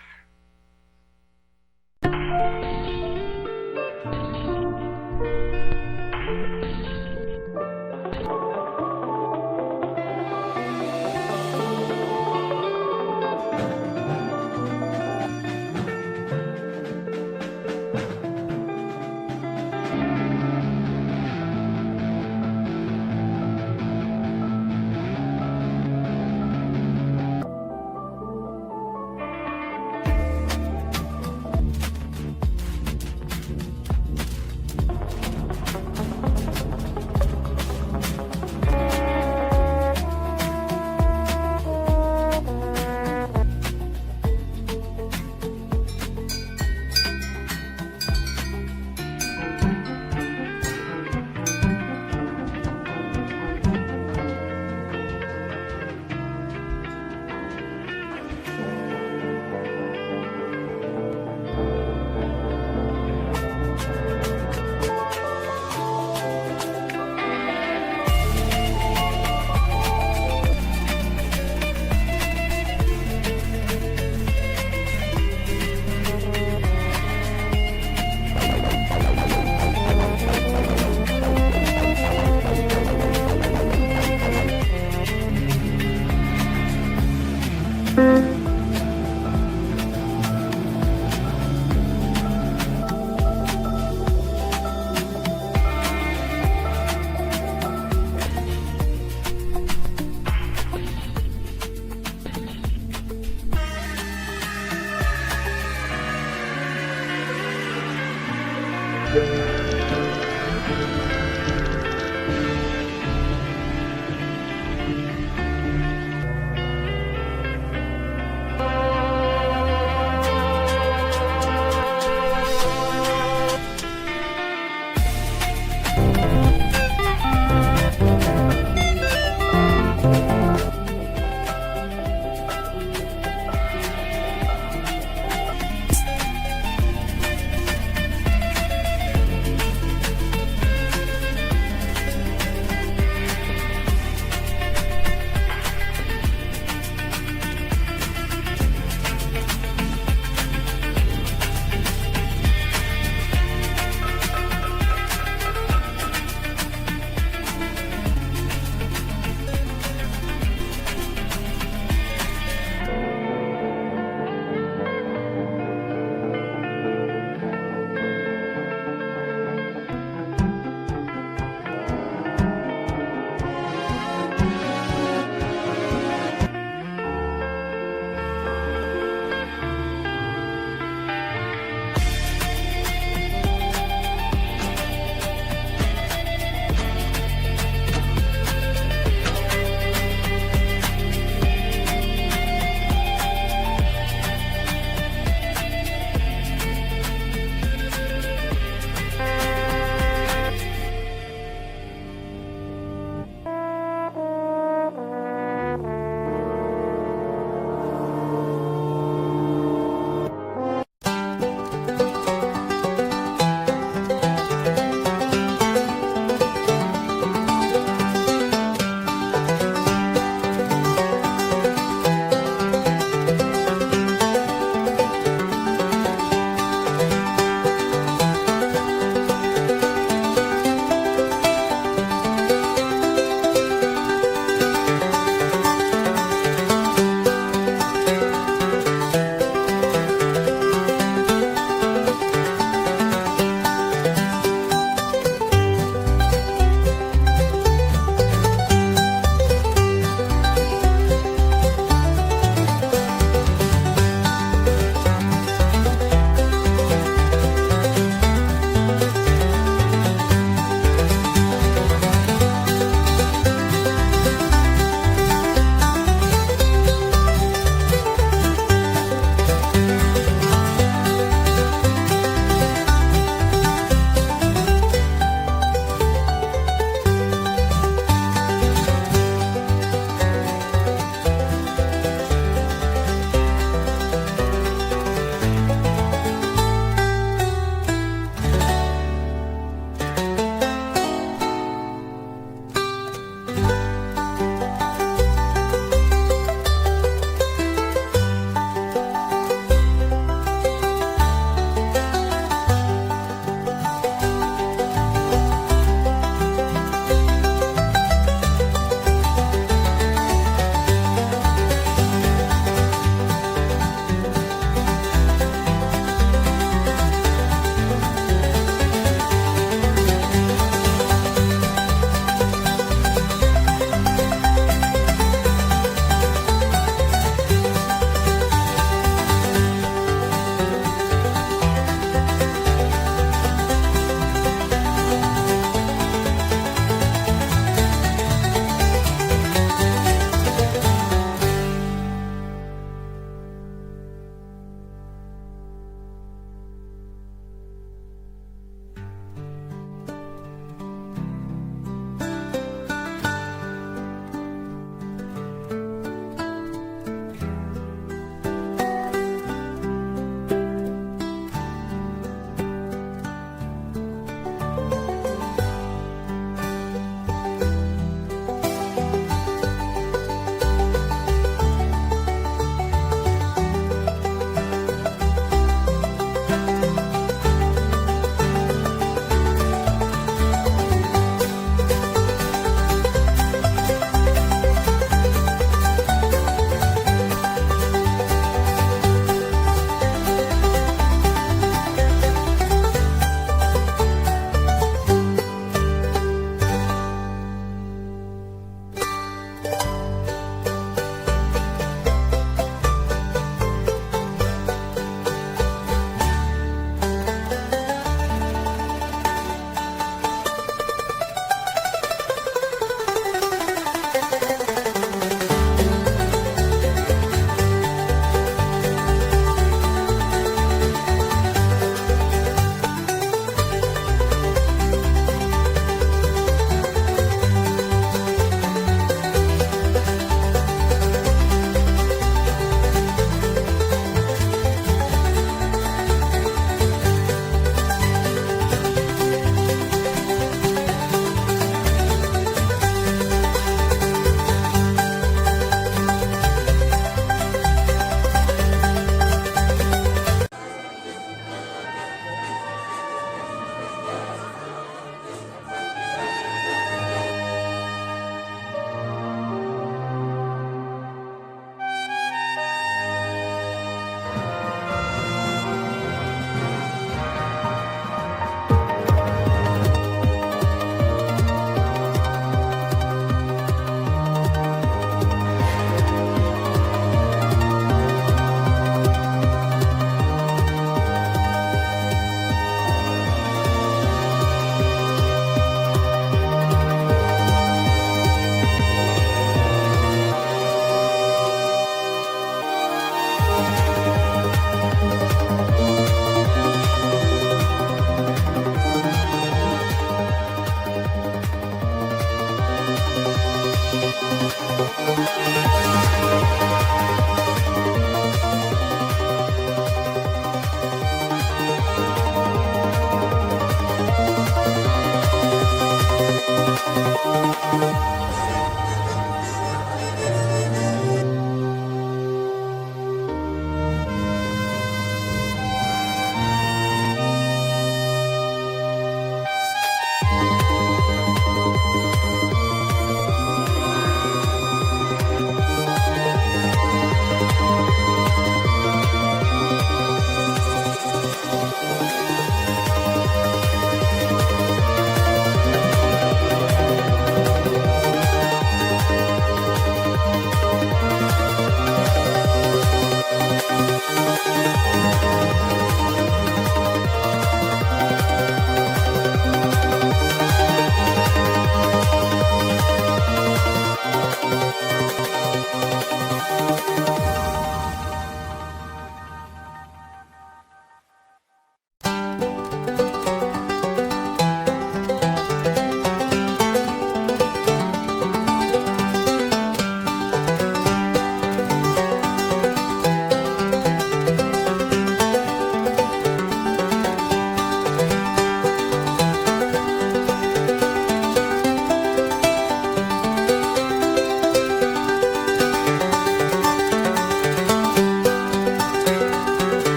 Música